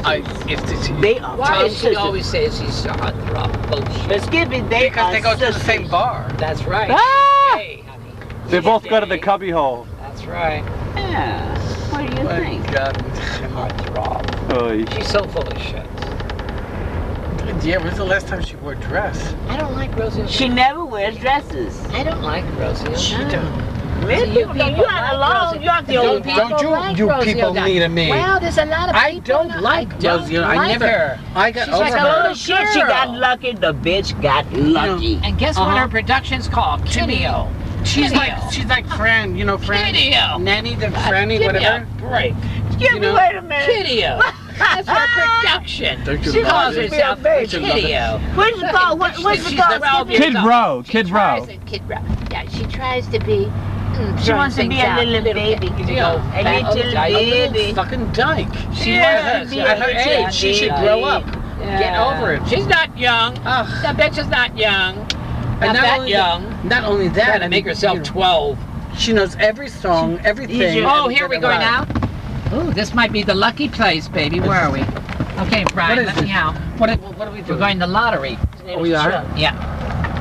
Speaker 3: They are
Speaker 2: Why does she
Speaker 3: sisters.
Speaker 2: always say she's a heartthrob?
Speaker 3: But
Speaker 2: Bullshit.
Speaker 3: Skippy, they
Speaker 1: Because
Speaker 3: are
Speaker 1: they go to the
Speaker 3: sisters.
Speaker 1: same bar.
Speaker 2: That's right.
Speaker 4: Ah!
Speaker 2: Hey, honey.
Speaker 4: They both go to the cubby hole.
Speaker 2: That's right.
Speaker 3: Yeah. What do you
Speaker 1: My
Speaker 3: think?
Speaker 1: God.
Speaker 2: Heartthrob.
Speaker 4: Oy.
Speaker 2: She's so full of shit.
Speaker 1: Yeah, when's the last time she wore a dress?
Speaker 2: I don't like Rosie O'Donnell.
Speaker 3: She never wears dresses.
Speaker 2: I don't like Rosie O'Donnell.
Speaker 1: She don't.
Speaker 3: Really?
Speaker 2: You
Speaker 3: You're
Speaker 2: people
Speaker 3: not
Speaker 2: like
Speaker 3: alone.
Speaker 2: Rosie.
Speaker 3: You're the
Speaker 2: Don't
Speaker 3: only
Speaker 2: people
Speaker 1: Don't you-
Speaker 2: like
Speaker 1: you
Speaker 2: Rosie
Speaker 1: people
Speaker 2: O'Donnell.
Speaker 1: need me.
Speaker 2: Well, there's a lot of
Speaker 1: I
Speaker 2: people.
Speaker 1: don't like
Speaker 2: I don't
Speaker 1: Rosie. I
Speaker 2: like
Speaker 1: never.
Speaker 2: her.
Speaker 1: I got
Speaker 2: She's
Speaker 1: over
Speaker 2: like a
Speaker 1: her.
Speaker 2: little
Speaker 3: Oh shit, she got
Speaker 2: girl.
Speaker 3: lucky. The bitch got lucky.
Speaker 2: And guess what
Speaker 1: Uh-huh.
Speaker 2: her production's called? Kitty-O.
Speaker 1: She's
Speaker 2: Kitty-O.
Speaker 1: she's like Fran, you know, Fran.
Speaker 2: Kitty-O.
Speaker 1: Nanny, the Franny,
Speaker 2: Give me
Speaker 1: whatever.
Speaker 2: a break.
Speaker 3: Give
Speaker 1: You
Speaker 3: me,
Speaker 1: know?
Speaker 3: wait a minute.
Speaker 2: Kitty-O. That's her production.
Speaker 1: Don't you
Speaker 2: She
Speaker 1: love
Speaker 2: calls
Speaker 1: it?
Speaker 2: herself
Speaker 3: Don't
Speaker 1: you love it?
Speaker 2: Kitty-O.
Speaker 3: What's it called? What's it
Speaker 2: She's
Speaker 3: called?
Speaker 2: the Rosie
Speaker 3: Skippy?
Speaker 4: Kid Row. Kid Row.
Speaker 2: Kid Row. Yeah, she tries to be.
Speaker 3: She wants to be a little baby.
Speaker 2: Yeah,
Speaker 3: A little baby.
Speaker 1: Fucking dyke. She
Speaker 2: Yeah,
Speaker 1: was
Speaker 2: yeah,
Speaker 1: at her
Speaker 3: yeah,
Speaker 1: age. She should
Speaker 3: yeah.
Speaker 1: grow up.
Speaker 2: Yeah.
Speaker 1: Get over it.
Speaker 2: She's not young.
Speaker 1: Ugh.
Speaker 2: That bitch is not young.
Speaker 1: And
Speaker 2: Not that
Speaker 1: only
Speaker 2: young.
Speaker 1: Not only that,
Speaker 2: Trying to make
Speaker 1: you
Speaker 2: herself
Speaker 1: know,
Speaker 2: 12.
Speaker 1: She knows every song, everything.
Speaker 2: Oh, here we go now. Ooh, this might be the lucky place, baby. Where are we? Okay, Brian,
Speaker 1: What is
Speaker 2: let me
Speaker 1: this?
Speaker 2: out.
Speaker 1: What are we
Speaker 2: We're
Speaker 1: doing?
Speaker 2: going to lottery.
Speaker 1: We are
Speaker 2: Yeah.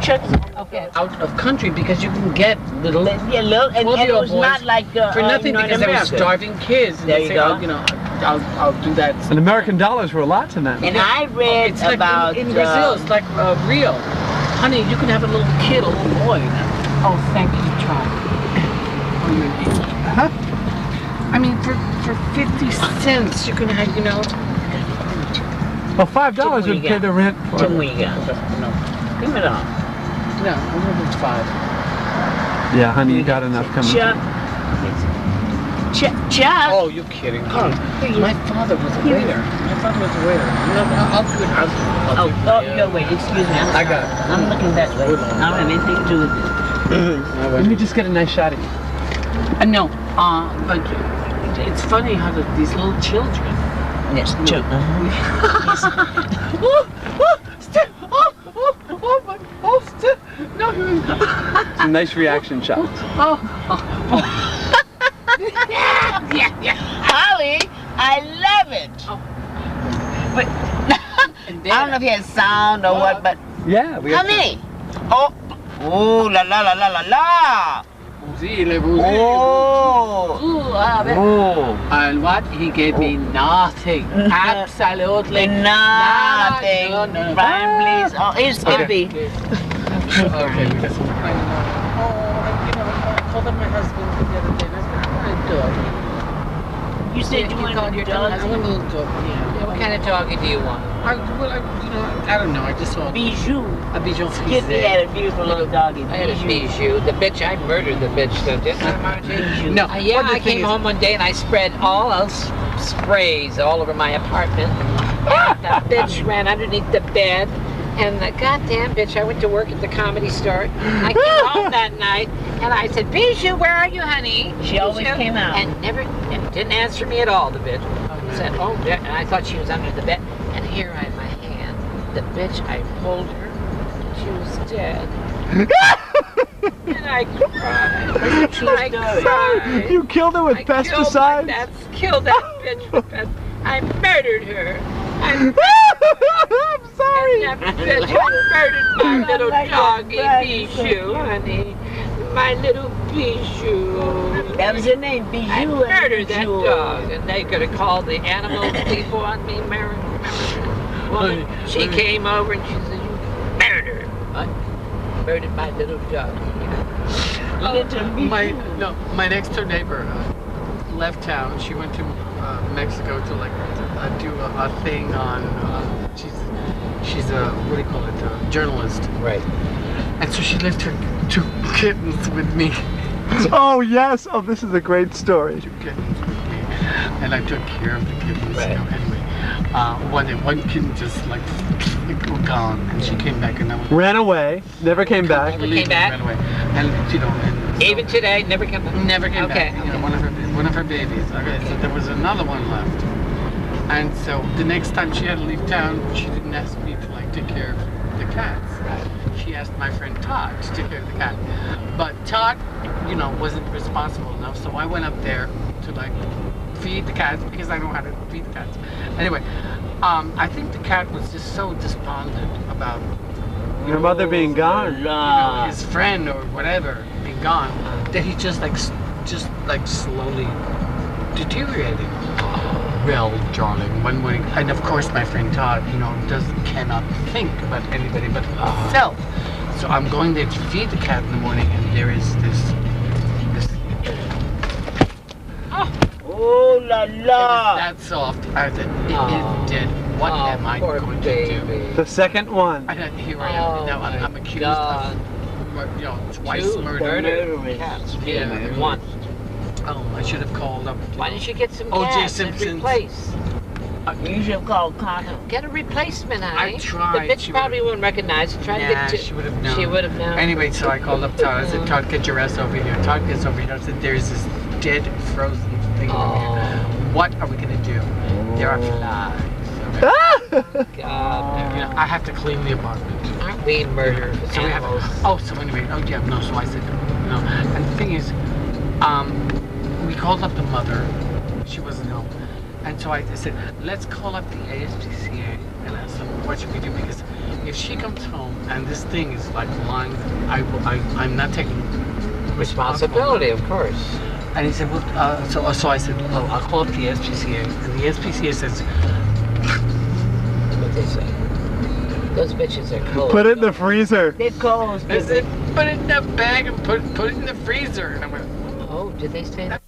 Speaker 3: Chuck.
Speaker 2: Okay.
Speaker 1: out of country because you can get little
Speaker 3: Yeah, look, and it
Speaker 1: Audio
Speaker 3: was
Speaker 1: boys
Speaker 3: not like
Speaker 1: for nothing
Speaker 3: you know, in
Speaker 1: because there were
Speaker 3: America.
Speaker 1: starving kids. And
Speaker 3: There
Speaker 1: they
Speaker 3: you
Speaker 1: say,
Speaker 3: go.
Speaker 1: oh, you know, I'll do that.
Speaker 4: And American dollars were a lot in that.
Speaker 3: And I read
Speaker 1: It's like
Speaker 3: about
Speaker 1: in Brazil, it's like real. Honey, you can have a little kid, a little boy.
Speaker 2: Oh, thank you, Charlie.
Speaker 1: Huh? I mean, for 50 cents, you can have, you know.
Speaker 4: Well, $5 would pay the rent for
Speaker 3: Tim Wigan.
Speaker 1: No,
Speaker 3: Give me the
Speaker 1: no, I'm gonna do 5.
Speaker 4: Yeah, honey, you got enough coming.
Speaker 3: Chuck.
Speaker 1: Oh, you're kidding. Oh, my father was a waiter. My father was a waiter. No, I'll do it. I'll do it.
Speaker 3: Oh, no, wait, excuse me.
Speaker 1: I got it.
Speaker 3: I'm looking that way. I don't have anything to do with this.
Speaker 4: Let me just get a nice shot of you.
Speaker 1: No, but it's funny how these little children.
Speaker 3: Yes, Chuck.
Speaker 1: No.
Speaker 4: Some nice reaction shots.
Speaker 3: Holly, I love it. But I don't know if he has sound or what, but
Speaker 4: Yeah, we
Speaker 3: how
Speaker 4: got
Speaker 3: many? Oh, la la la la la la.
Speaker 1: Buzile, buzile.
Speaker 3: Oh, of it.
Speaker 4: Oh.
Speaker 1: And what? He gave me nothing. Absolutely
Speaker 3: Nothing.
Speaker 1: nada. No.
Speaker 3: Brian, please. Oh, here's Skippy.
Speaker 1: Okay, we got some right now. Oh, I called up my husband the other day and I said, I want a dog.
Speaker 3: You said you wanted your dog.
Speaker 1: I want a little dog, yeah.
Speaker 2: What kind of doggy do you want?
Speaker 1: I don't know, I just saw
Speaker 3: Bijou.
Speaker 1: a Bijou
Speaker 3: Skippy had a beautiful little doggy.
Speaker 2: I had a Bijou. The bitch, I murdered the bitch, though, didn't I, Margie?
Speaker 1: No.
Speaker 2: Yeah,
Speaker 1: Well, the
Speaker 2: I
Speaker 1: thing
Speaker 2: came
Speaker 1: is-
Speaker 2: home one day and I spread all those sprays all over my apartment. And the bitch ran underneath the bed. And the goddamn bitch, I went to work at the Comedy Store. I came home that night and I said, Bijou, where are you, honey?
Speaker 3: She always
Speaker 2: Bijou?
Speaker 3: came out.
Speaker 2: And never didn't answer me at all, the bitch. Said, oh, there. And I thought she was under the bed. And here I had my hand. The bitch, I pulled her. She was dead. And I cried. I cried.
Speaker 4: You killed her with
Speaker 2: I
Speaker 4: pesticides?
Speaker 2: Killed that bitch with pesticides. I murdered her.
Speaker 4: I'm sorry.
Speaker 2: And that bitch murdered my little doggy, Bijou, honey. My little Bijou.
Speaker 3: That was her name,
Speaker 2: I
Speaker 3: Bijou.
Speaker 2: murdered that dog, and they could have called the animal people on me, Mary. Woman, she came over and she said, you murdered. I murdered my little dog.
Speaker 1: My next door neighbor left town. She went to Mexico to like do a thing on. She's a what do you call it? A journalist.
Speaker 2: Right.
Speaker 1: And so she left her 2 kittens with me.
Speaker 4: Oh yes. Oh, this is a great story.
Speaker 1: 2 kittens with me, and I took care of the kittens.
Speaker 2: Right.
Speaker 1: You know, anyway, one kitten just like gone, and she came back, and I was.
Speaker 4: Ran away. Never came back.
Speaker 2: Never came back?
Speaker 1: Ran away. And you know, and so,
Speaker 2: Even today, never came back.
Speaker 1: never came
Speaker 2: Okay.
Speaker 1: back. You know, one of her babies. Okay, so there was another one left. And so the next time she had to leave town, she didn't ask me to like take care of the cats. She asked my friend Todd to take care of the cat. But Todd, you know, wasn't responsible enough, so I went up there to like feed the cats because I know how to feed the cats. Anyway, I think the cat was just so despondent about
Speaker 4: Your mother being gone.
Speaker 1: you know, his friend or whatever being gone, that he just like slowly deteriorated. Well, darling, one morning, and of course my friend Todd, you know, cannot think about anybody but himself. So I'm going there to feed the cat in the morning, and there is this.
Speaker 3: Oh la
Speaker 1: It was
Speaker 3: la.
Speaker 1: that soft. I said, it is dead. What am I
Speaker 2: poor
Speaker 1: going to do?
Speaker 4: The second one.
Speaker 1: And here I am. Now I'm accused of, you know, twice
Speaker 2: Two
Speaker 1: murder.
Speaker 3: Murderous.
Speaker 2: Cats.
Speaker 1: Yeah.
Speaker 2: One.
Speaker 1: Oh, I should have called up.
Speaker 2: Why didn't you get some
Speaker 1: O.J.
Speaker 2: cats and
Speaker 1: Simpson's.
Speaker 2: replace?
Speaker 3: You should have called Connor.
Speaker 2: Get a replacement, honey.
Speaker 1: I tried.
Speaker 2: The bitch
Speaker 1: She
Speaker 2: probably wouldn't recognize it. Try to
Speaker 1: Yeah,
Speaker 2: get to.
Speaker 1: she would have known.
Speaker 2: She would have known.
Speaker 1: Anyway, so I called up Todd. I said, Todd, get your ass over here. Todd gets over here. I said, there's this dead, frozen thing over here. What are we going to do? There are flies. Okay.
Speaker 2: God,
Speaker 1: You know, I have to clean the apartment.
Speaker 2: aren't we murdered
Speaker 1: So we have,
Speaker 2: animals?
Speaker 1: so anyway, no, so I said, no. And the thing is, we called up the mother. She wasn't home. And so I said, let's call up the ASPCA and ask them, what should we do? Because if she comes home and this thing is like lying, I'm not taking
Speaker 2: Responsibility, of course.
Speaker 1: And he said, well, so I said, oh, I'll call up the SPCA. And the SPCA says,
Speaker 2: That's what they say. Those bitches are cold.
Speaker 4: Put it in the freezer.
Speaker 3: They're cold.
Speaker 1: I said, put it in a bag and put it in the freezer. And I went,
Speaker 2: Oh, did they say that?